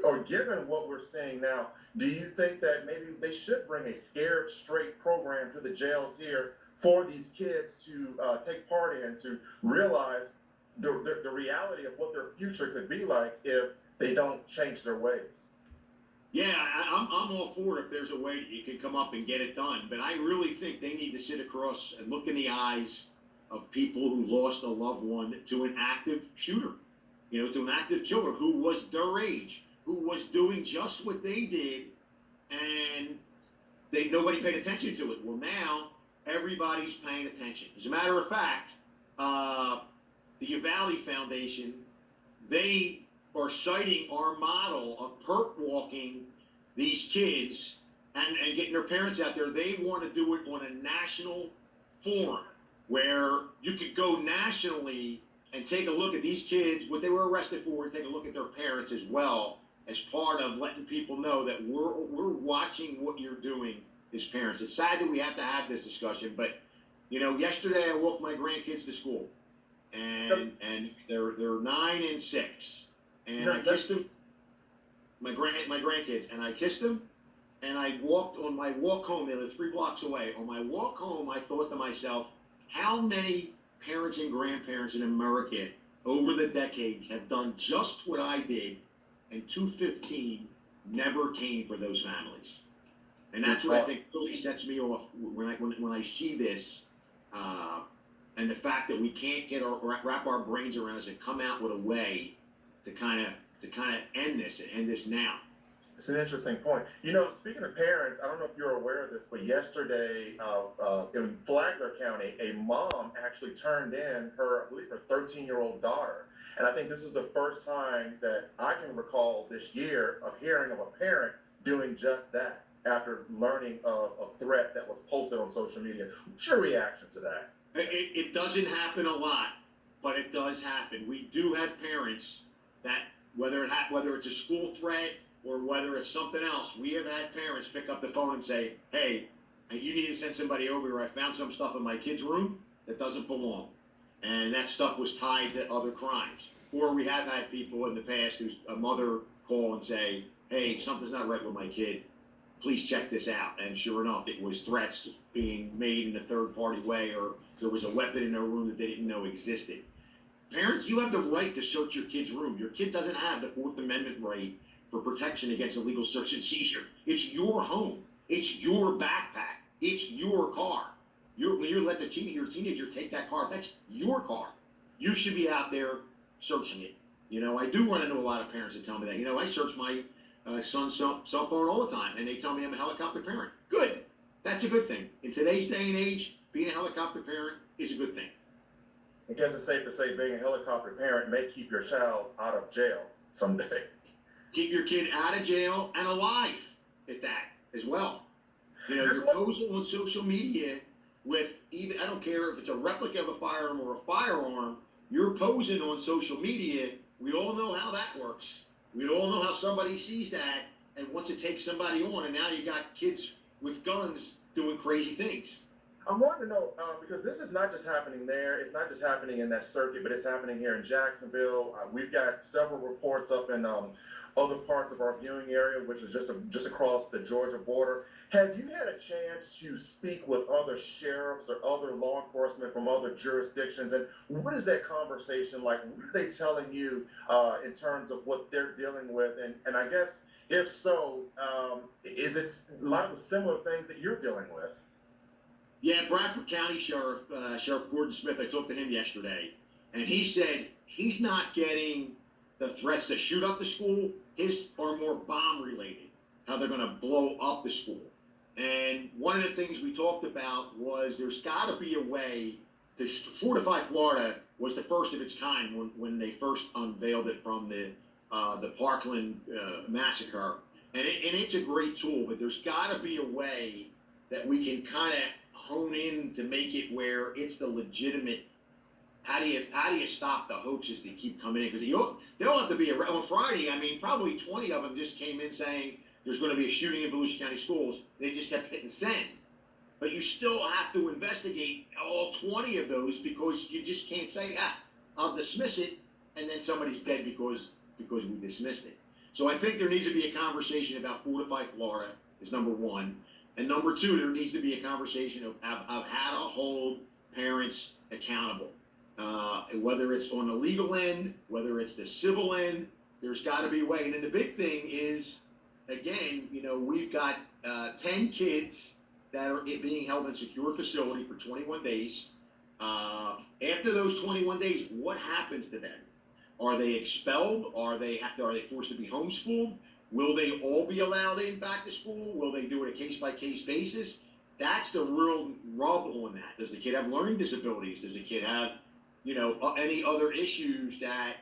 Or given what we're seeing now, do you think that maybe they should bring a Scared Straight program to the jails here for these kids to take part in, to realize the reality of what their future could be like if they don't change their ways? Yeah, I'm all for it if there's a way that you can come up and get it done. But I really think they need to sit across and look in the eyes of people who lost a loved one to an active shooter, you know, to an active killer who was their age, who was doing just what they did, and nobody paid attention to it. Well, now everybody's paying attention. As a matter of fact, the Uvalde Foundation, they are citing our model of perp walking these kids and getting their parents out there. They want to do it on a national forum where you could go nationally and take a look at these kids, what they were arrested for, and take a look at their parents as well, as part of letting people know that we're watching what you're doing as parents. It's sad that we have to have this discussion, but you know, yesterday I walked my grandkids to school, and they're 9 and 6. And I kissed them, my grandkids, and I kissed them, and I walked on my walk home. They live 3 blocks away. On my walk home, I thought to myself, how many parents and grandparents in America over the decades have done just what I did, and 215 never came for those families. And that's what I think really sets me off when I see this, and the fact that we can't wrap our brains around this and come out with a way to kind of end this now. It's an interesting point. You know, speaking of parents, I don't know if you're aware of this, but yesterday in Flagler County, a mom actually turned in her 13-year-old daughter. And I think this is the first time that I can recall this year of hearing of a parent doing just that after learning of a threat that was posted on social media. What's your reaction to that? It doesn't happen a lot, but it does happen. We do have parents that, whether it's a school threat or whether it's something else, we have had parents pick up the phone and say, hey, you need to send somebody over here. I found some stuff in my kid's room that doesn't belong. And that stuff was tied to other crimes. Or we have had people in the past whose a mother call and say, hey, something's not right with my kid. Please check this out. And sure enough, it was threats being made in a third-party way, or there was a weapon in their room that they didn't know existed. Parents, you have the right to search your kid's room. Your kid doesn't have the Fourth Amendment right for protection against illegal search and seizure. It's your home. It's your backpack. It's your car. When you let your teenager take that car, that's your car. You should be out there searching it. You know, I do run into a lot of parents that tell me that. You know, I search my son's cell phone all the time, and they tell me I'm a helicopter parent. Good. That's a good thing. In today's day and age, being a helicopter parent is a good thing. I guess it's safe to say being a helicopter parent may keep your child out of jail someday. Keep your kid out of jail and alive at that as well. You know, you're posing on social media with even, I don't care if it's a replica of a firearm or a firearm, you're posing on social media. We all know how that works. We all know how somebody sees that and wants to take somebody on, and now you got kids with guns doing crazy things. I want to know, because this is not just happening there, it's not just happening in that circuit, but it's happening here in Jacksonville. We've got several reports up in other parts of our viewing area, which is just across the Georgia border. Have you had a chance to speak with other sheriffs or other law enforcement from other jurisdictions? And what is that conversation like? What are they telling you in terms of what they're dealing with? And I guess, if so, is it a lot of the similar things that you're dealing with? Yeah, Bradford County Sheriff, Sheriff Gordon Smith, I talked to him yesterday, and he said he's not getting the threats to shoot up the school. His are more bomb related, how they're going to blow up the school. And one of the things we talked about was there's got to be a way to Fortify Florida was the first of its kind when they first unveiled it from the Parkland massacre. And it's a great tool, but there's got to be a way that we can kind of hone in to make it where it's the legitimate. How do you stop the hoaxes that keep coming in? Because they don't have to be on Friday. I mean, probably 20 of them just came in saying there's going to be a shooting in Volusia County schools. They just kept hitting send. But you still have to investigate all 20 of those because you just can't say, I'll dismiss it, and then somebody's dead because we dismissed it. So I think there needs to be a conversation about Fortify Florida is number one. And number two, there needs to be a conversation of how to hold parents accountable. Whether it's on the legal end, whether it's the civil end, there's got to be a way. And then the big thing is, again, you know, we've got 10 kids that are being held in secure facility for 21 days. After those 21 days, what happens to them? Are they expelled? Are they forced to be homeschooled? Will they all be allowed in back to school? Will they do it a case-by-case basis? That's the real rub on that. Does the kid have learning disabilities? Does the kid have, you know, any other issues that,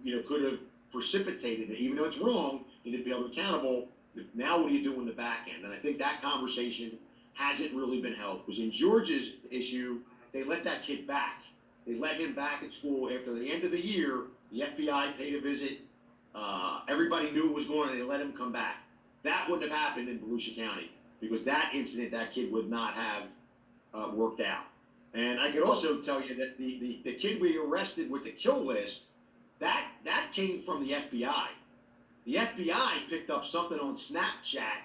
you know, could have precipitated it? Even though it's wrong, you need to be held accountable. Now what do you do in the back end? And I think that conversation hasn't really been held. Because in Georgia's issue, they let that kid back. They let him back at school after the end of the year. The FBI paid a visit. Everybody knew what was going on, and they let him come back. That wouldn't have happened in Volusia County because that incident, that kid would not have worked out. And I could also tell you that the kid we arrested with the kill list, that came from the FBI. The FBI picked up something on Snapchat,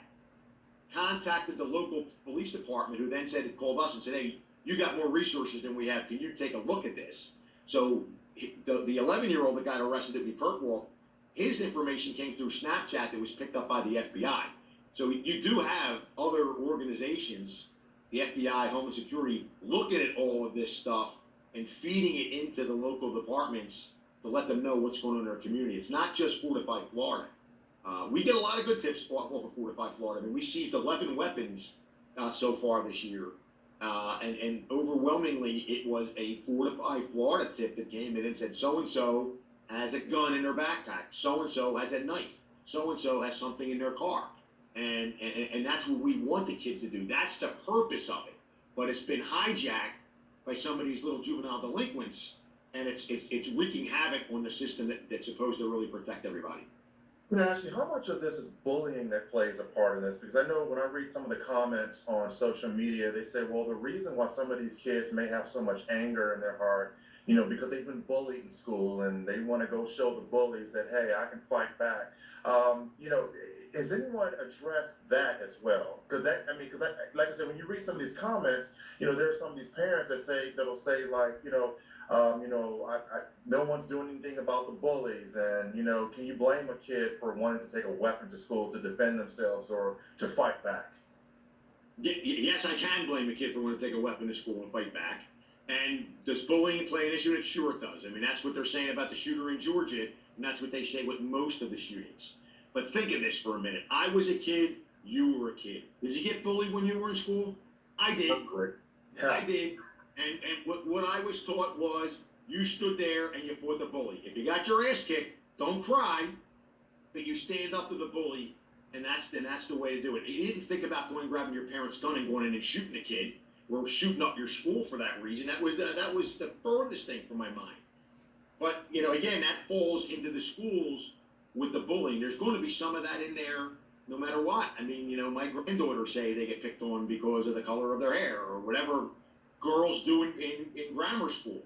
contacted the local police department, who then called us and said, hey, you got more resources than we have. Can you take a look at this? So the 11-year-old that got arrested at the perp walk, his information came through Snapchat that was picked up by the FBI. So you do have other organizations, the FBI, Homeland Security, looking at all of this stuff and feeding it into the local departments to let them know what's going on in their community. It's not just Fortify Florida. We get a lot of good tips off of Fortify Florida. I mean, we seized 11 weapons so far this year. And overwhelmingly, it was a Fortify Florida tip that came in and said, so-and-so has a gun in their backpack. So-and-so has a knife. So-and-so has something in their car. And that's what we want the kids to do. That's the purpose of it. But it's been hijacked by some of these little juvenile delinquents, and it's wreaking havoc on the system that's supposed to really protect everybody. But Ashley, how much of this is bullying that plays a part in this? Because I know when I read some of the comments on social media, they say, well, the reason why some of these kids may have so much anger in their heart, you know, because they've been bullied in school and they want to go show the bullies that, hey, I can fight back. You know, has anyone addressed that as well? Because like I said, when you read some of these comments, you know, there are some of these parents that'll say like, no one's doing anything about the bullies, and you know, can you blame a kid for wanting to take a weapon to school to defend themselves or to fight back? Yes, I can blame a kid for wanting to take a weapon to school and fight back. And does bullying play an issue? It sure does. I mean, that's what they're saying about the shooter in Georgia, and that's what they say with most of the shootings. But think of this for a minute. I was a kid, you were a kid. Did you get bullied when you were in school? I did. Yeah. I did. And what I was taught was you stood there and you fought the bully. If you got your ass kicked, don't cry, but you stand up to the bully, and that's the way to do it. You didn't think about going and grabbing your parents' gun and going in and shooting a kid or shooting up your school for that reason. That was the furthest thing from my mind. But, you know, again, that falls into the schools with the bullying. There's going to be some of that in there no matter what. I mean, you know, my granddaughters say they get picked on because of the color of their hair or whatever girls do in grammar school.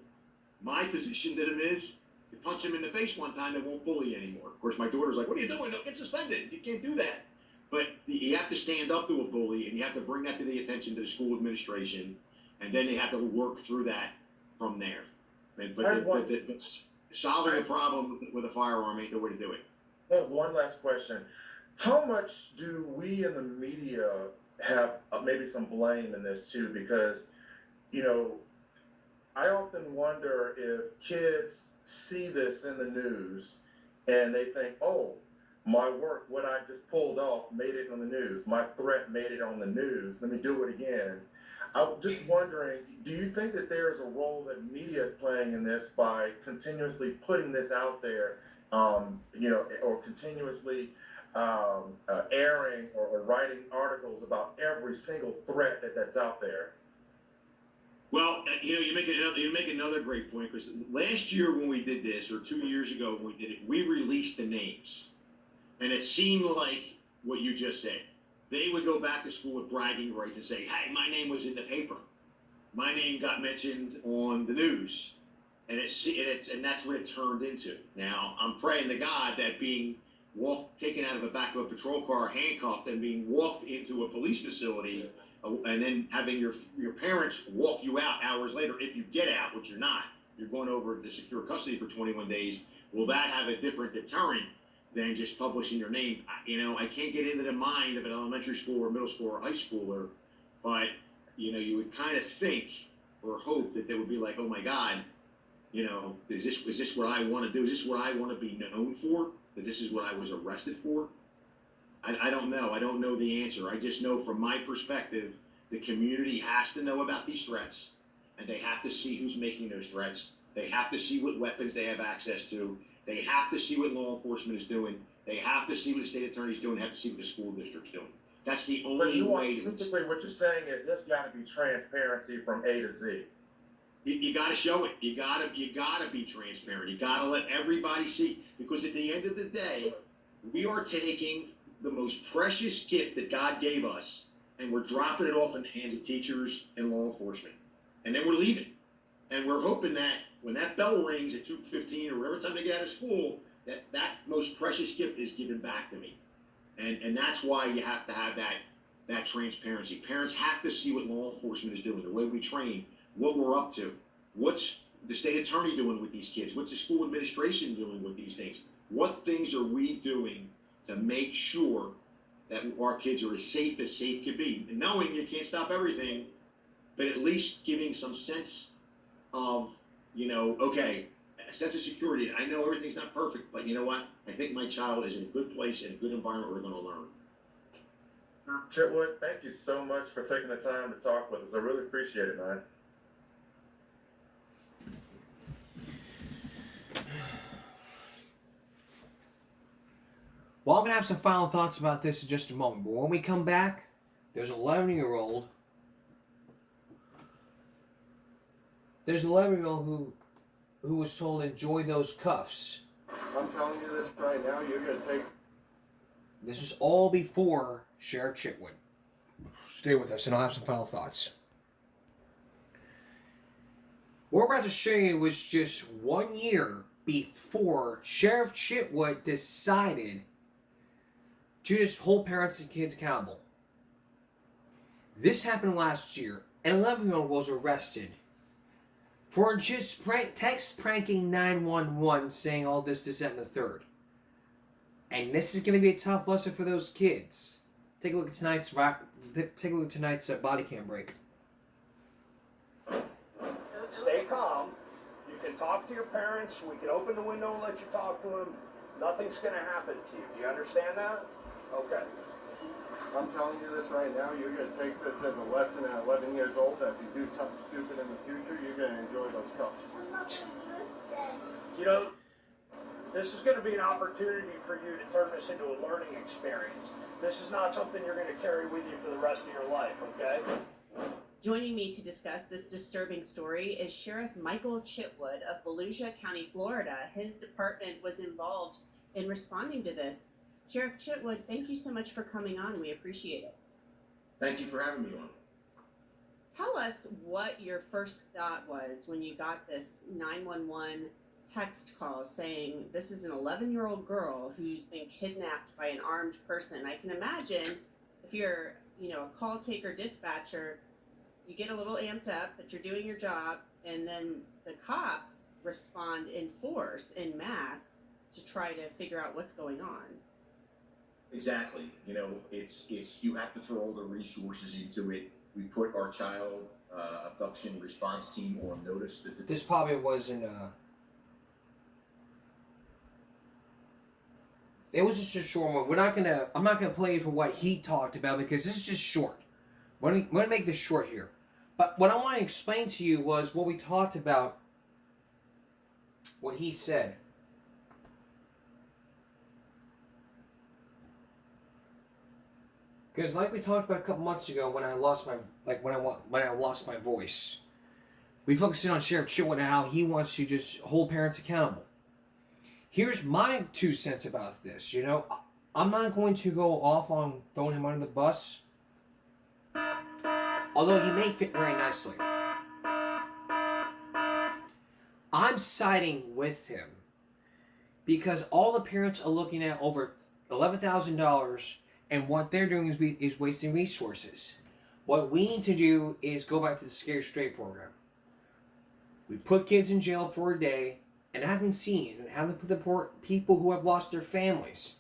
My position to them is, you punch them in the face one time, they won't bully you anymore. Of course, my daughter's like, what are you doing? Don't get suspended. You can't do that. But you have to stand up to a bully, and you have to bring that to the attention to the school administration, and then they have to work through that from there. But solving a problem with a firearm ain't the way to do it. One last question. How much do we in the media have maybe some blame in this too? Because, you know, I often wonder if kids see this in the news and they think, oh, my work, what I just pulled off, made it on the news. My threat made it on the news. Let me do it again. I'm just wondering, do you think that there is a role that media is playing in this by continuously putting this out there, you know, or continuously airing or writing articles about every single threat that's out there? Well, you know, you make another great point, because last year when we did this, or 2 years ago when we did it, we released the names. And it seemed like what you just said. They would go back to school with bragging rights and say, hey, my name was in the paper. My name got mentioned on the news. And that's what it turned into. Now, I'm praying to God that being taken out of the back of a patrol car, handcuffed, and being walked into a police facility, and then having your parents walk you out hours later, if you get out, which you're not, you're going over to secure custody for 21 days, will that have a different deterrent than just publishing your name? You know, I can't get into the mind of an elementary school or middle school or high schooler, but, you know, you would kind of think or hope that they would be like, oh my God, you know, is this what I want to do? Is this what I want to be known for? That this is what I was arrested for? I don't know. I don't know the answer. I just know from my perspective, the community has to know about these threats, and they have to see who's making those threats. They have to see what weapons they have access to. They have to see what law enforcement is doing. They have to see what the state attorney's doing. They have to see what the school district's doing. That's the only way to... Basically, what you're saying is there's got to be transparency from A to Z. You got to show it. You got to be transparent. You got to let everybody see, because at the end of the day, we are taking the most precious gift that God gave us, and we're dropping it off in the hands of teachers and law enforcement, and then we're leaving, and we're hoping that when that bell rings at 2:15 or whatever time they get out of school, that most precious gift is given back to me, and that's why you have to have that transparency. Parents have to see what law enforcement is doing, the way we train, what we're up to, what's the state attorney doing with these kids, what's the school administration doing with these things, what things are we doing to make sure that our kids are as safe can be. And knowing you can't stop everything, but at least giving some sense of, you know, okay, a sense of security. I know everything's not perfect, but you know what? I think my child is in a good place, in a good environment where they're going to learn. Chitwood, thank you so much for taking the time to talk with us. I really appreciate it, man. Well, I'm going to have some final thoughts about this in just a moment. But when we come back, there's an 11-year-old. There's an 11-year-old who was told, enjoy those cuffs. I'm telling you this right now, you're going to take... This is all before Sheriff Chitwood. Stay with us and I'll have some final thoughts. What we're about to show you was just 1 year before Sheriff Chitwood decided to just hold parents and kids accountable. This happened last year. An 11-year-old was arrested for just text pranking 911, saying all this, that, and the third. And this is going to be a tough lesson for those kids. Take a look at tonight's body cam break. Stay calm. You can talk to your parents. We can open the window and let you talk to them. Nothing's going to happen to you. Do you understand that? Okay. I'm telling you this right now, you're gonna take this as a lesson at 11 years old, that if you do something stupid in the future, you're gonna enjoy those cuffs. You know, this is going to be an opportunity for you to turn this into a learning experience. This is not something you're going to carry with you for the rest of your life, okay? Joining me to discuss this disturbing story is Sheriff Michael Chitwood of Volusia County, Florida. His department was involved in responding to this. Sheriff Chitwood, thank you so much for coming on. We appreciate it. Thank you for having me on. Tell us what your first thought was when you got this 911 text call saying this is an 11-year-old girl who's been kidnapped by an armed person. I can imagine if you're, a call taker dispatcher, you get a little amped up that you're doing your job, and then the cops respond in force, in mass, to try to figure out what's going on. Exactly. It's you have to throw all the resources into it. We put our child abduction response team on notice that This probably wasn't. It was just a short one. I'm not gonna play for what he talked about because this is just short. I'm gonna make this short here. But what I want to explain to you was what we talked about. What he said. Because like we talked about a couple months ago when I lost my voice, we focused in on Sheriff Chitwood and how he wants to just hold parents accountable. Here's my 2 cents about this. I'm not going to go off on throwing him under the bus, although he may fit very nicely. I'm siding with him because all the parents are looking at over $11,000. And what they're doing is wasting resources. What we need to do is go back to the Scared Straight program. We put kids in jail for a day and have them seen and have them put the poor people who have lost their families.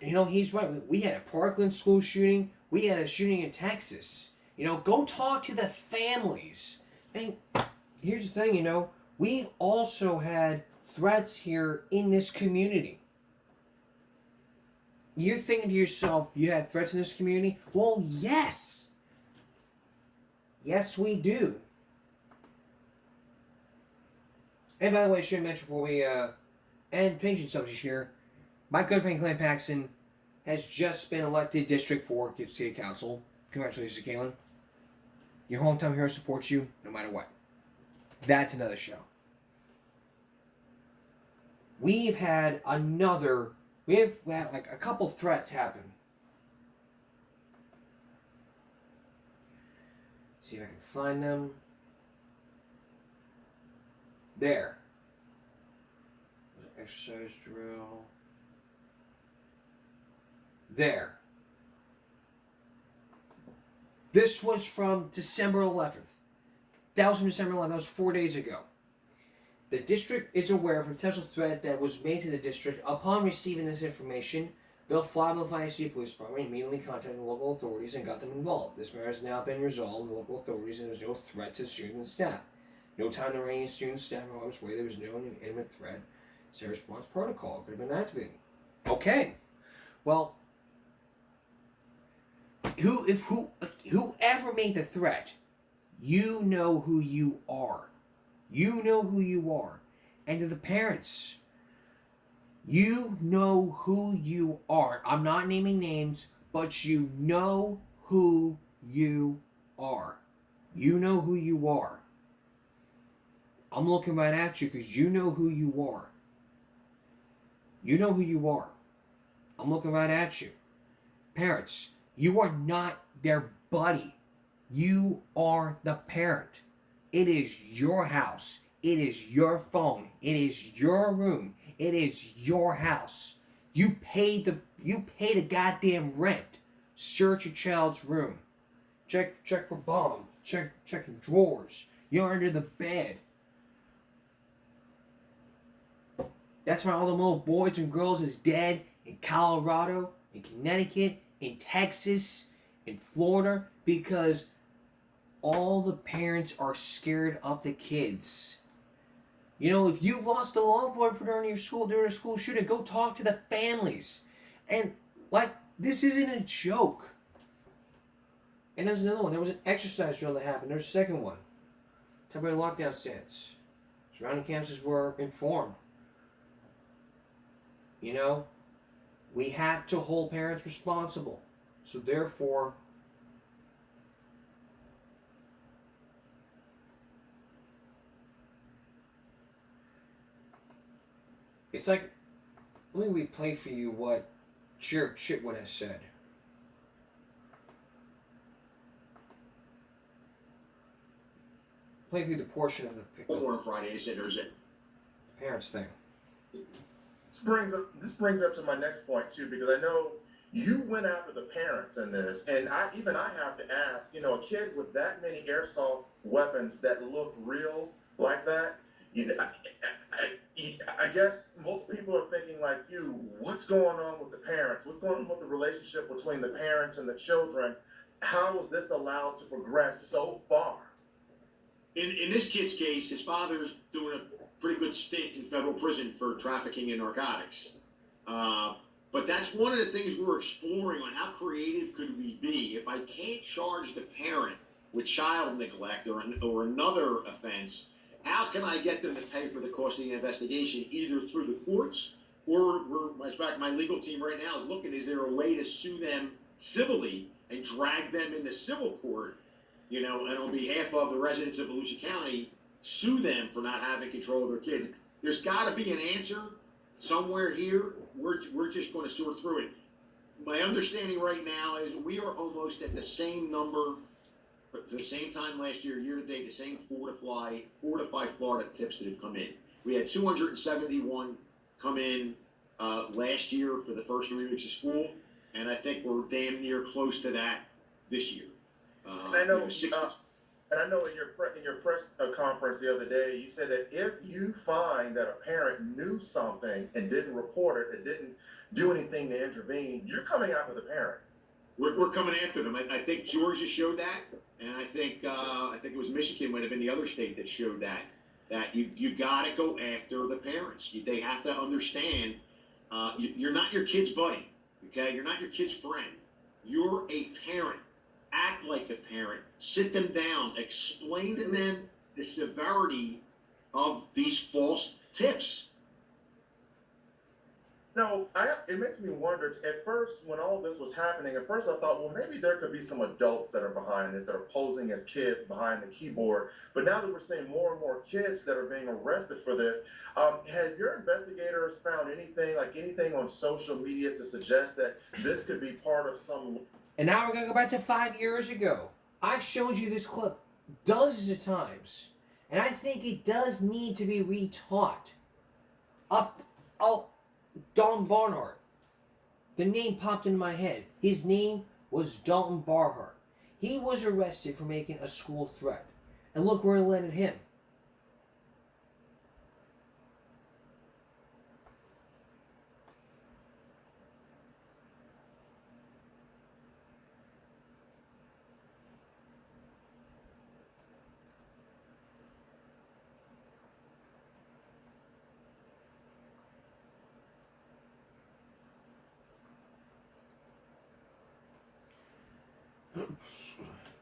He's right. We had a Parkland school shooting. We had a shooting in Texas. Go talk to the families. And here's the thing, we also had threats here in this community. You're thinking to yourself, you had threats in this community? Well, yes. Yes, we do. And by the way, I should mention before we, and changing subject here, my good friend Clayton Paxton has just been elected District 4 City Council. Congratulations, Kaylin. Your hometown hero supports you no matter what. That's another show. We've had a couple threats happen. See if I can find them. There. Exercise drill. There. This was from December 11th. That was from December 11th. That was 4 days ago. The district is aware of a potential threat that was made to the district. Upon receiving this information, Bill Flabel of the City Police Department immediately contacted the local authorities and got them involved. This matter has now been resolved with local authorities, and there was no threat to students and staff. No time to rein in students, staff, or harm's way. There was no imminent threat. So response protocol could have been activated. Okay. Well, whoever made the threat, you know who you are. You know who you are. And to the parents, you know who you are. I'm not naming names, but you know who you are. You know who you are. I'm looking right at you because you know who you are. You know who you are. I'm looking right at you. Parents, you are not their buddy. You are the parent. It is your house. It is your phone. It is your room. It is your house. You pay the goddamn rent. Search your child's room. Check for bombs. Check the drawers. You're under the bed. That's why all the little boys and girls is dead in Colorado, in Connecticut, in Texas, in Florida, because all the parents are scared of the kids. If you lost a loved one during a school shooting, go talk to the families. And like This isn't a joke. And there's another one. There was an exercise drill that happened. There's a second one. Temporary lockdown stance. Surrounding campuses were informed. You know, we have to hold parents responsible. So therefore, it's like, let me replay for you what Sheriff Chitwood has said. Play for you the portion of the on Friday. They said there's a parents thing. This brings up to my next point too, because I know you went after the parents in this, and I have to ask, you know, a kid with that many airsoft weapons that look real like that, you know, I guess most people are thinking like you, what's going on with the parents? What's going on with the relationship between the parents and the children? How was this allowed to progress so far? In this kid's case, his father's doing a pretty good stint in federal prison for trafficking in narcotics. But that's one of the things we're exploring on how creative could we be. If I can't charge the parent with child neglect or another offense, how can I get them to pay for the cost of the investigation, either through the courts or in fact, my legal team right now is looking, is there a way to sue them civilly and drag them into civil court, you know, and on behalf of the residents of Volusia County, sue them for not having control of their kids? There's got to be an answer somewhere here. We're just going to sort through it. My understanding right now is we are almost at the same number, at the same time last year, year to date, the same 4 to 5 Florida tips that have come in. We had 271 come in last year for the first 3 weeks of school, and I think we're damn near close to that this year. And I know, and I know in your press conference the other day, you said that if you find that a parent knew something and didn't report it, and didn't do anything to intervene, you're coming after the parent. We're coming after them. I think Georgia showed that, and I think it was Michigan might have been the other state that showed that. That you got to go after the parents. They have to understand you're not your kid's buddy. Okay, you're not your kid's friend. You're a parent. Act like the parent. Sit them down. Explain to them the severity of these false tips. No, it makes me wonder, at first, when all this was happening, at first I thought, well, maybe there could be some adults that are behind this, that are posing as kids behind the keyboard. But now that we're seeing more and more kids that are being arrested for this, have your investigators found anything on social media to suggest that this could be part of some... And now we're going to go back to 5 years ago. I've showed you this clip dozens of times. And I think it does need to be retaught. Dalton Barnhart. The name popped into my head. His name was Dalton Barnhart. He was arrested for making a school threat. And look where it landed him.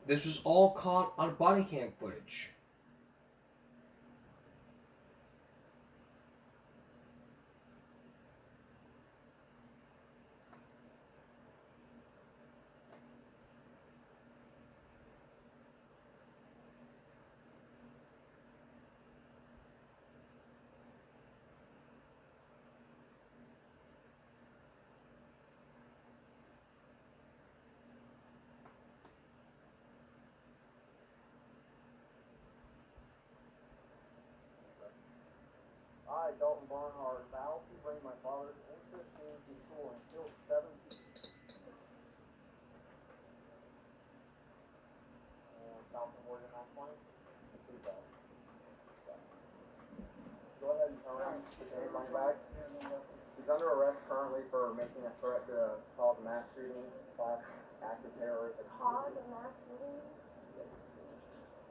This was all caught on body cam footage. I, Dalton Barnhart, vow to bring my father's interest into school and kill 7 people. And Falcon Warrior 920, please go. Go ahead and turn around, put your hands on your back. He's under arrest currently for making a threat to cause a mass shooting, slash active terrorism. Cause a mass shooting?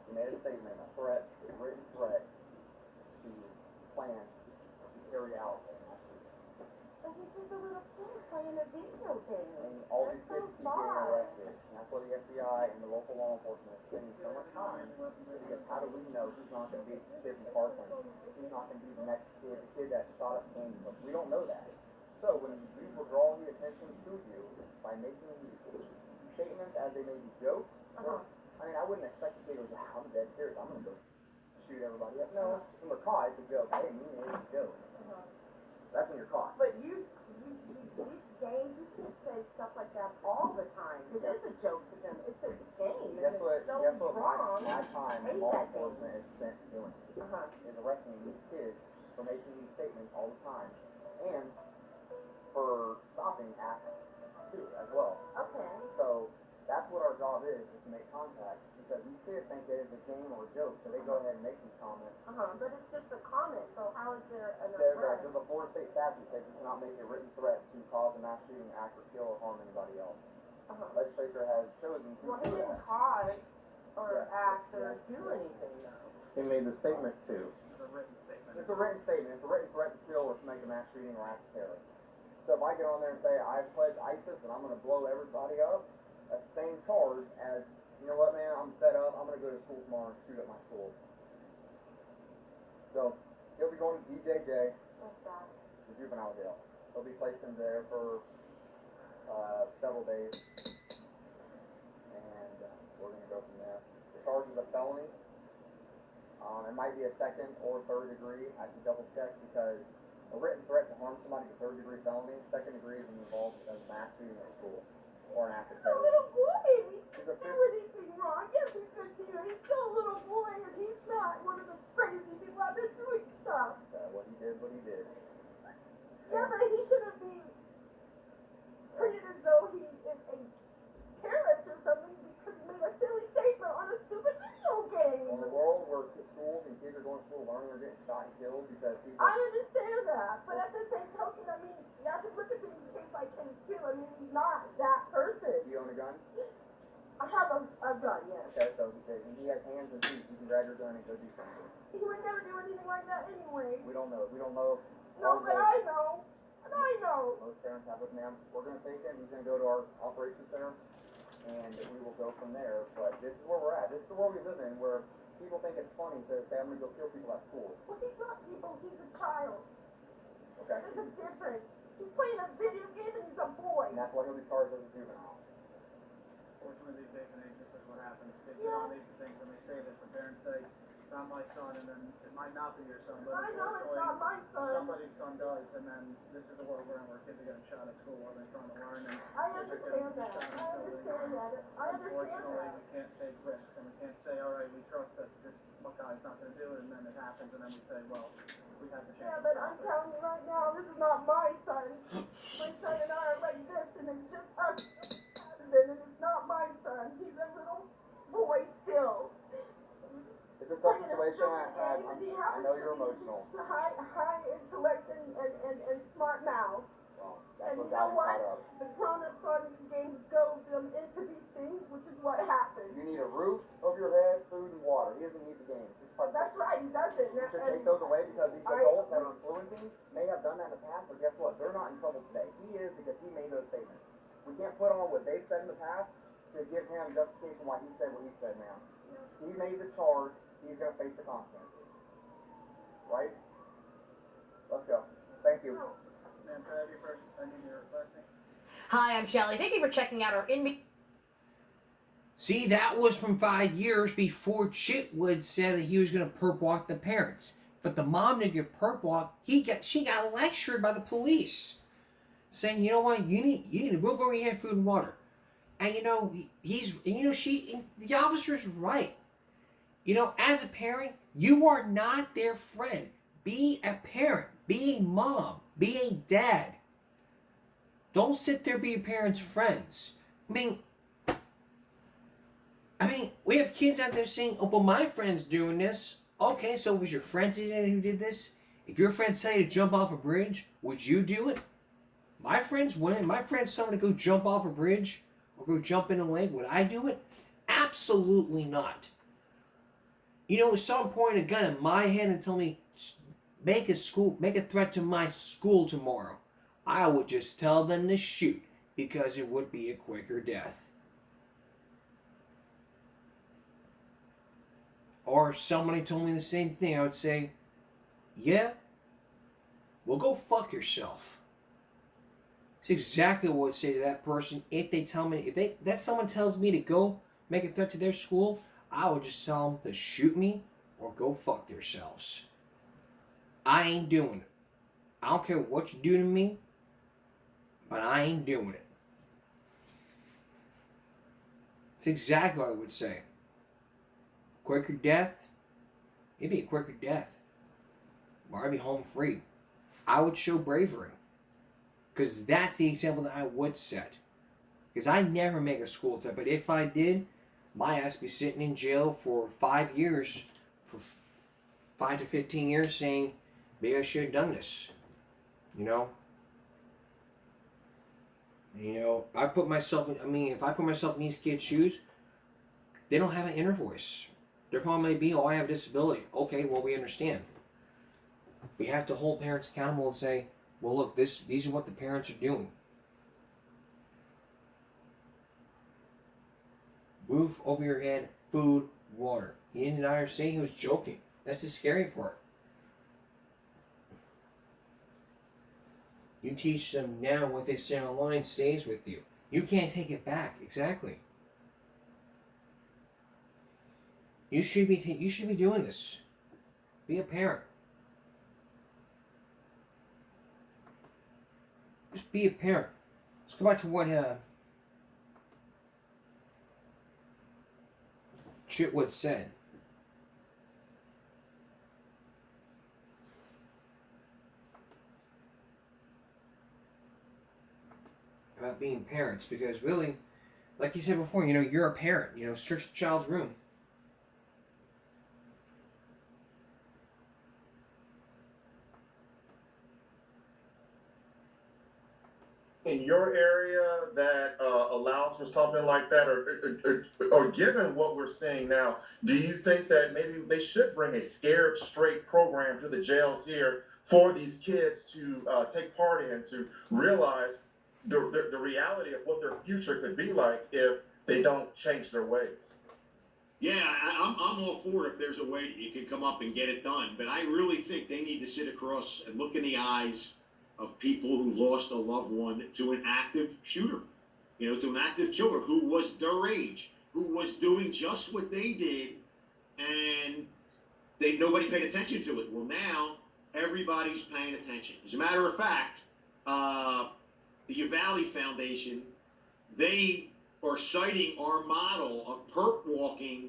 He made a statement, a threat, a written threat to plan to carry out. he's just a little kid playing a video game. And all these That's kids so keep getting far. arrested. And that's why the FBI and the local law enforcement is spending so much time. Because how do we know who's not going to be the kid in Parkland? Who's not going to be the next kid, the kid that shot up Candy Hook? We don't know that. So when we will draw the attention to you by making statements as they may be jokes, I mean, I wouldn't expect the kid to go, I'm dead serious, I'm going to go shoot everybody up. No, when we're caught, it's a joke. I didn't mean it, it's a joke. That's when you're caught. But these games, you can't say stuff like that all the time. It is a joke to them. It's a game. Guess and what? it's so Guess what? wrong. My time Hate and law that game. enforcement is spent doing is arresting these kids for making these statements all the time, and for stopping acts too as well. Okay. So that's what our job is to make contact, because these kids think that it's a game or a joke, so they go ahead and make these comments. But it's just a comment, so how is there an There's arrest? a Florida state statute says you cannot make a written threat to cause a mass shooting, act, or kill or harm anybody else. Legislature has chosen to Well, he do didn't that. cause or act or do anything, though. He made the statement too. It's a written statement. It's a written statement. It's a written threat to kill or to make a mass shooting or act of terror. So if I get on there and say I pledge ISIS and I'm going to blow everybody up, that's the same charge as, you know what, man, I'm fed up. I'm going to go to school tomorrow and shoot up my school. So he'll be going to DJJ, the juvenile jail. He'll be placed in there for several days, and we're going to go from there. The charge is a felony. It might be a second or third degree. I have to double check, because a written threat to harm somebody is a third degree felony. Second degree is involved as mass shooting at school or an act of A terrorism. little boy, he He's a didn't do anything wrong. Yes, he's 15 years. He's still a little boy, and he's not one of the crazy people out there doing stuff. What he did, what he did. Yeah, but he shouldn't be treated as though he is a terrorist or something because he made a silly statement on a stupid video game. In a world where schools and kids are going to school learning, are getting shot and killed because people. I understand that, but at the same token, I mean, you have to look at things case by case too. I mean, he's not that person. Do you own a gun? I have a gun, yes. Okay, so he has hands and feet. You can grab your gun and go do something. He would never do anything like that anyway. We don't know. We don't know. No, but I know. And I know. Most parents have it, ma'am. We're going to take him. He's going to go to our operations center, and we will go from there. But this is where we're at. This is the world we live in, where people think it's funny to say, I'm going to go kill people at school. Well, he's not people. He's a child. Okay? There's a difference. He's playing a video game and he's a boy. And that's why he'll be charged as a juvenile. Fortunately, these days and age, this is what happens. Kids get on these things and they say this. The parents say, it's not my son, and then it might not be your son, but I know it's not my son. somebody's son does, and then this is the world we're in, where kids are getting shot at school while they're trying to learn. And I understand that. I understand that. I understand unfortunately, that. we can't take risks, and we can't say, all right, we trust that this guy's not going to do it, and then it happens, and then we say, well, we have the chance. Yeah, but I'm telling you right now, this is not my son. My son and I are like this, and it's just us. And it's not my son. He's a little boy still. It's a tough situation. I know you're emotional. High intellect and smart mouth. Well, And that's you what know got him what? caught up. The grown-ups on these games go them into these things, which is what happens. You need a roof over your head, food, and water. He doesn't need the game. That's right, he doesn't. You should take those away, because these adults that are influencing may have done that in the past, but guess what? They're not in trouble today. He is, because he made those statements. We can't put on what they've said in the past to give him justification why he said what he said now. He made the charge. He's going to face the consequences. Right? Let's go. Thank you. Ma'am, can I have your first? I need your last name. Hi, I'm Shelly. Thank you for checking out our See, that was from 5 years before Chitwood said that he was going to perp walk the parents. But the mom didn't get perp walk. She got lectured by the police, saying, you know what, you need to move over your head, food and water. And the officer's right. You know, as a parent, you are not their friend. Be a parent. Be a mom. Be a dad. Don't sit there be your parents' friends. I mean, we have kids out there saying, oh, but my friend's doing this. Okay, so was your friend who did this? If your friend said to jump off a bridge, would you do it? My friends wouldn't. My friends told me to go jump off a bridge or go jump in a lake. Would I do it? Absolutely not. You know, if someone pointed a gun at my head and told me, make a threat to my school tomorrow, I would just tell them to shoot because it would be a quicker death. Or if somebody told me the same thing, I would say, yeah, well, go fuck yourself. It's exactly what I would say to that person if they tell me, that someone tells me to go make a threat to their school, I would just tell them to shoot me or go fuck themselves. I ain't doing it. I don't care what you do to me, but I ain't doing it. It's exactly what I would say. Quicker death? It'd be a quicker death. Or I'd be home free. I would show bravery. Because that's the example that I would set. Because I never make a school threat, but if I did, my ass be sitting in jail for 5 years, for 5 to 15 years, saying, maybe I should have done this. You know? I put myself in, if I put myself in these kids' shoes, they don't have an inner voice. Their problem may be, oh, I have a disability. Okay, well, we understand. We have to hold parents accountable and say, well, look, these are what the parents are doing. Roof over your head, food, water. He didn't deny or say he was joking. That's the scary part. You teach them now what they say online stays with you. You can't take it back. Exactly. You should be doing this. Be a parent. Just be a parent. Let's go back to what Chitwood said. About being parents, because really, like you said before, you're a parent. Search the child's room. In your area that allows for something like that, or given what we're seeing now, do you think that maybe they should bring a Scared Straight program to the jails here for these kids to take part in, to realize the reality of what their future could be like if they don't change their ways? Yeah, I'm all for it if there's a way that you can come up and get it done. But I really think they need to sit across and look in the eyes of people who lost a loved one to an active shooter, to an active killer who was their age, who was doing just what they did, and nobody paid attention to it. Well, now everybody's paying attention. As a matter of fact, the Uvalde Foundation, they are citing our model of perp walking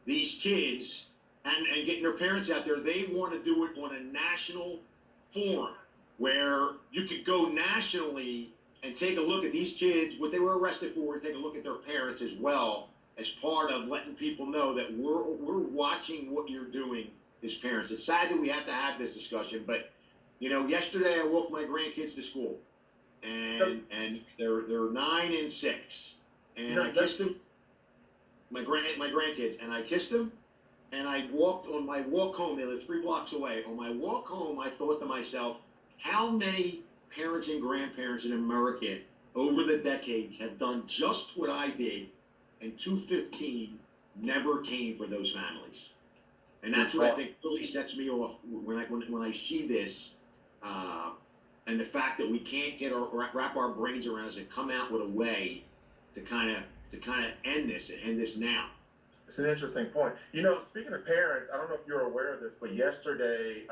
these kids and getting their parents out there. They want to do it on a national forum where you could go nationally and take a look at these kids, what they were arrested for, and take a look at their parents as well, as part of letting people know that we're watching what you're doing as parents. It's sad that we have to have this discussion, but yesterday I walked my grandkids to school, and they're 9 and 6, and I kissed them, my grandkids, and I kissed them, and I walked on my walk home. They live 3 blocks away. On my walk home, I thought to myself, how many parents and grandparents in America over the decades have done just what I did, and 215 never came for those families? And that's what I think really sets me off when I see this, and the fact that we can't wrap our brains around it and come out with a way to kind of end this now. It's an interesting point. Speaking of parents, I don't know if you're aware of this, but yesterday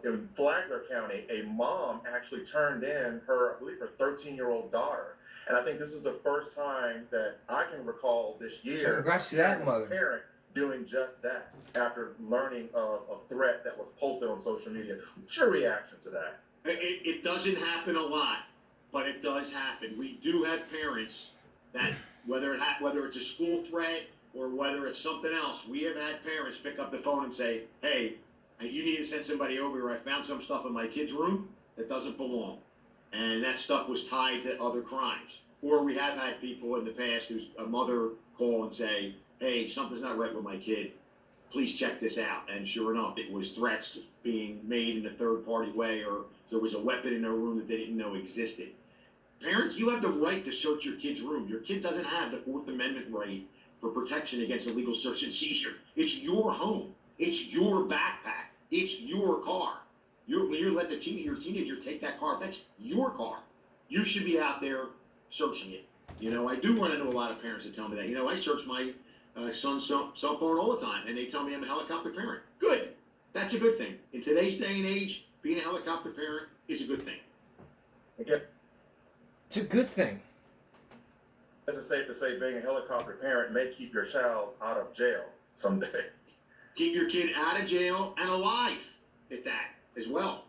in Flagler County, a mom actually turned in her 13-year-old daughter. And I think this is the first time that I can recall this year. So congrats to that mother. Parent doing just that after learning of a threat that was posted on social media. What's your reaction to that? It doesn't happen a lot, but it does happen. We do have parents that, whether it's a school threat or whether it's something else, we have had parents pick up the phone and say, hey, you need to send somebody over here. I found some stuff in my kid's room that doesn't belong. And that stuff was tied to other crimes. Or we have had people in the past whose a mother call and say, hey, something's not right with my kid. please check this out. And sure enough, it was threats being made in a third-party way, or there was a weapon in their room that they didn't know existed. Parents, you have the right to search your kid's room. Your kid doesn't have the Fourth Amendment right for protection against illegal search and seizure. It's your home. It's your backpack. It's your car. When you let your teenager take that car, that's your car. You should be out there searching it. You know, I do run into a lot of parents that tell me that. You know, I search my son's cell phone all the time, and they tell me I'm a helicopter parent. Good. That's a good thing. In today's day and age, being a helicopter parent is a good thing. Again, It's a good thing. it's safe to say being a helicopter parent may keep your child out of jail someday. Keep your kid out of jail and alive at that as well.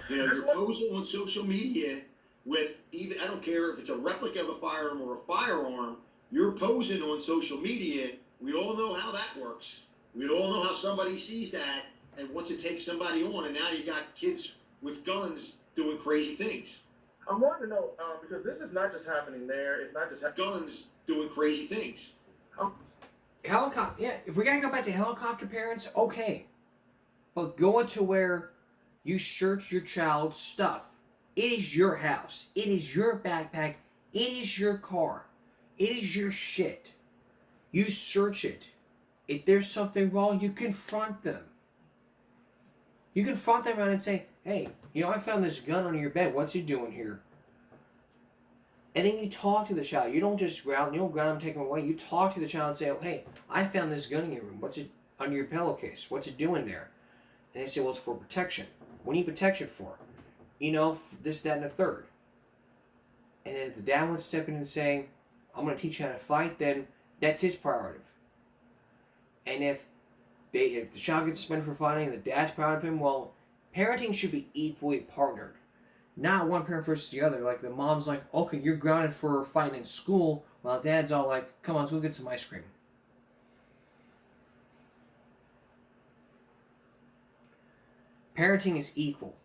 You know, you're posing on social media with even, I don't care if it's a replica of a firearm or a firearm, you're posing on social media. We all know how that works. We all know how somebody sees that and wants to take somebody on, and now you got kids with guns doing crazy things. I want to know, because this is not just happening there, it's not just guns doing crazy things. Helicopter, yeah, if we gotta go back to helicopter parents, okay. But going to where you search your child's stuff. It is your house. It is your backpack. It is your car. It is your shit. You search it. If there's something wrong, you confront them. You confront them around and say, hey, you know, I found this gun under your bed. What's it doing here? And then you talk to the child. You don't just ground, you don't ground them, take them away. You talk to the child and say, oh, hey, I found this gun in your room. What's it under your pillowcase? What's it doing there? And they say, well, it's for protection. What do you need protection for? You know, this, that, and the third. And then if the dad wants to step in and say, I'm going to teach you how to fight, then that's his prerogative. And if the child gets suspended for fighting and the dad's proud of him, well, parenting should be equally partnered. Not one parent versus the other. Like the mom's like, okay, you're grounded for fighting in school, while dad's all like, come on, let's go get some ice cream. Parenting is equal.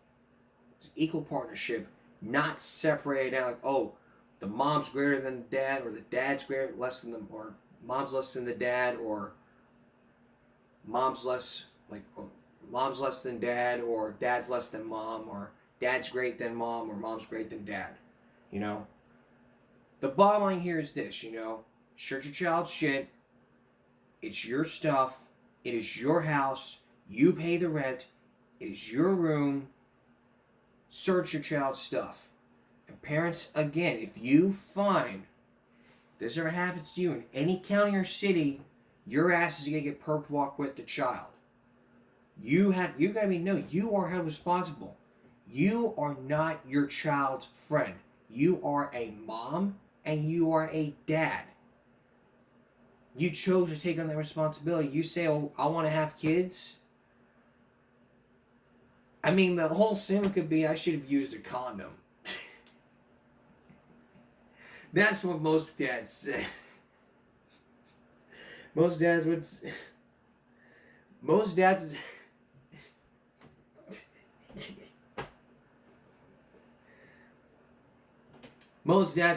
It's equal partnership, not separated out like, oh, the mom's greater than the dad, or the dad's less than them, or mom's less than the dad, or mom's less than dad, or dad's less than mom, or dad's great than mom, or mom's great than dad. You know? The bottom line here is this, you know, search your child's shit. It's your stuff. It is your house. You pay the rent. It is your room. Search your child's stuff. And parents, again, if you find this ever happens to you in any county or city, your ass is gonna get perp walk with the child. You gotta know you are held responsible. You are not your child's friend. You are a mom and you are a dad. You chose to take on that responsibility. You say, oh, I want to have kids. I mean, the whole sin could be, I should have used a condom. That's what most dads say. Most dads would say, most dads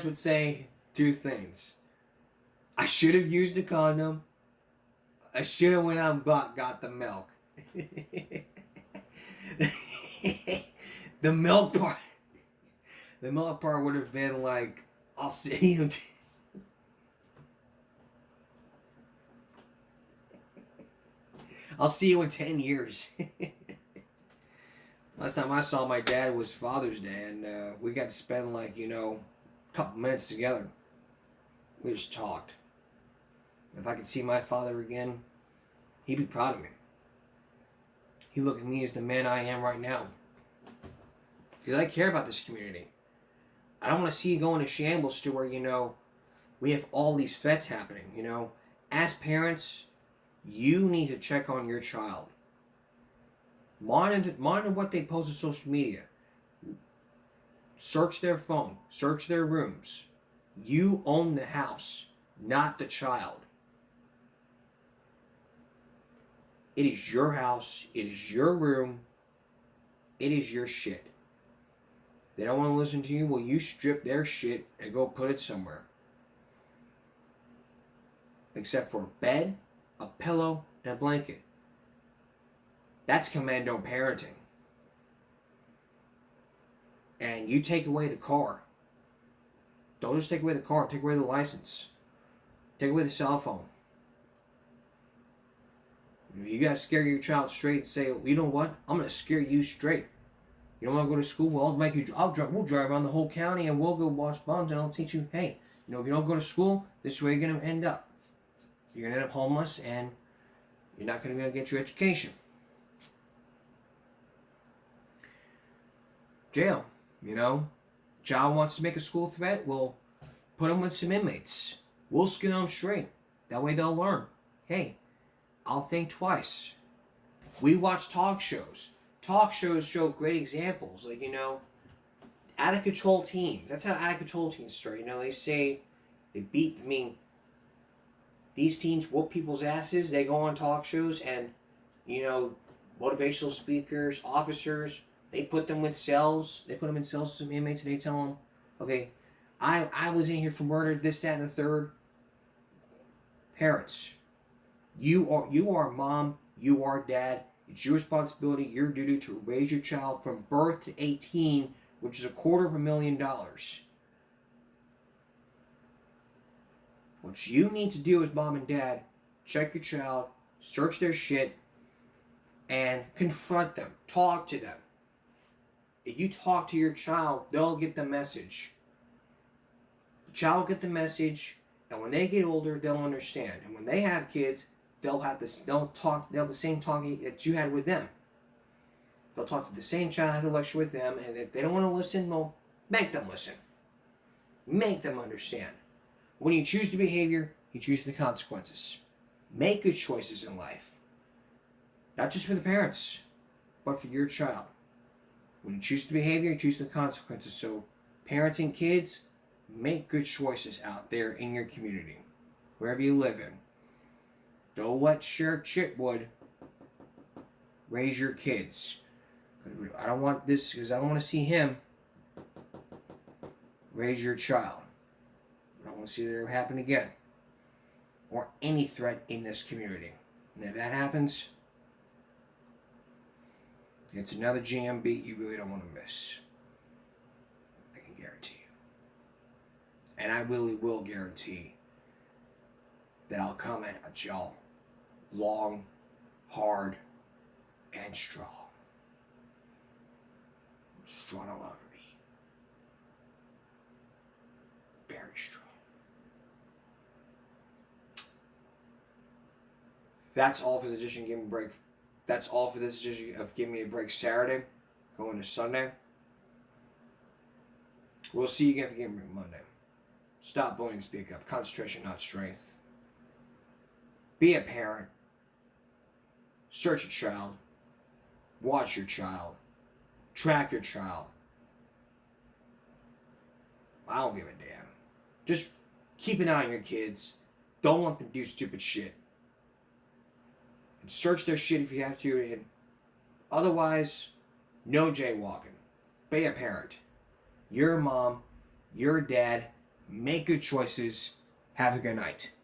would say two things. I should have used a condom. I should have went out and got the milk. The milk part would have been like, I'll see you. I'll see you in 10 years. Last time I saw my dad was Father's Day, and we got to spend like, you know, a couple minutes together. We just talked. If I could see my father again, he'd be proud of me. He'd look at me as the man I am right now. Because I care about this community. I don't want to see you go into shambles to where, you know, we have all these threats happening, you know. As parents, you need to check on your child. Monitor what they post on social media. Search their phone. Search their rooms. You own the house, not the child. It is your house. It is your room. It is your shit. They don't want to listen to you? Well, you strip their shit and go put it somewhere. Except for a bed, a pillow, and a blanket. That's commando parenting. And you take away the car. Don't just take away the car, take away the license. Take away the cell phone. You gotta scare your child straight and say, you know what? I'm gonna scare you straight. You don't want to go to school? Well, we'll drive around the whole county and we'll go wash bums and I'll teach you, hey, if you don't go to school, this is where you're gonna end up. You're gonna end up homeless and you're not gonna be able to get your education. Jail, Child wants to make a school threat, we'll put them with some inmates. We'll scare them straight. That way they'll learn. Hey, I'll think twice. We watch talk shows. Talk shows show great examples. Like, out of control teens. That's how out of control teens start. They say they beat, these teens whoop people's asses. They go on talk shows and, motivational speakers, officers, they put them with cells. They put them in cells with some inmates and they tell them, okay, I was in here for murder, this, that, and the third. Parents, you are mom, you are dad. It's your responsibility, your duty to raise your child from birth to 18, which is $250,000. What you need to do as mom and dad, check your child, search their shit, and confront them. Talk to them. If you talk to your child, they'll get the message. The child will get the message, and when they get older, they'll understand. And when they have kids, they'll have the same talking that you had with them. They'll talk to the same child, have a lecture with them, and if they don't want to listen, well, make them listen. Make them understand. When you choose the behavior, you choose the consequences. Make good choices in life. Not just for the parents, but for your child. When you choose the behavior, you choose the consequences. So, parents and kids, make good choices out there in your community, wherever you live in. Don't let Sheriff Chitwood raise your kids. I don't want this, because I don't want to see him raise your child. I don't want to see that ever happen again. Or any threat in this community. And if that happens, it's another jam beat you really don't want to miss. I can guarantee you. And I really will guarantee that I'll come at y'all long, hard, and strong. Strong I'll ever be. Very strong. That's all for this edition. Give me a break. That's all for this edition of Give Me a Break Saturday. Going to Sunday. We'll see you again for Give Me a Break Monday. Stop bullying, speak up. Concentration, not strength. Be a parent. Search your child. Watch your child. Track your child. I don't give a damn. Just keep an eye on your kids. Don't let them do stupid shit. And search their shit if you have to. And otherwise, no jaywalking. Be a parent. Your mom, your dad, make good choices. Have a good night.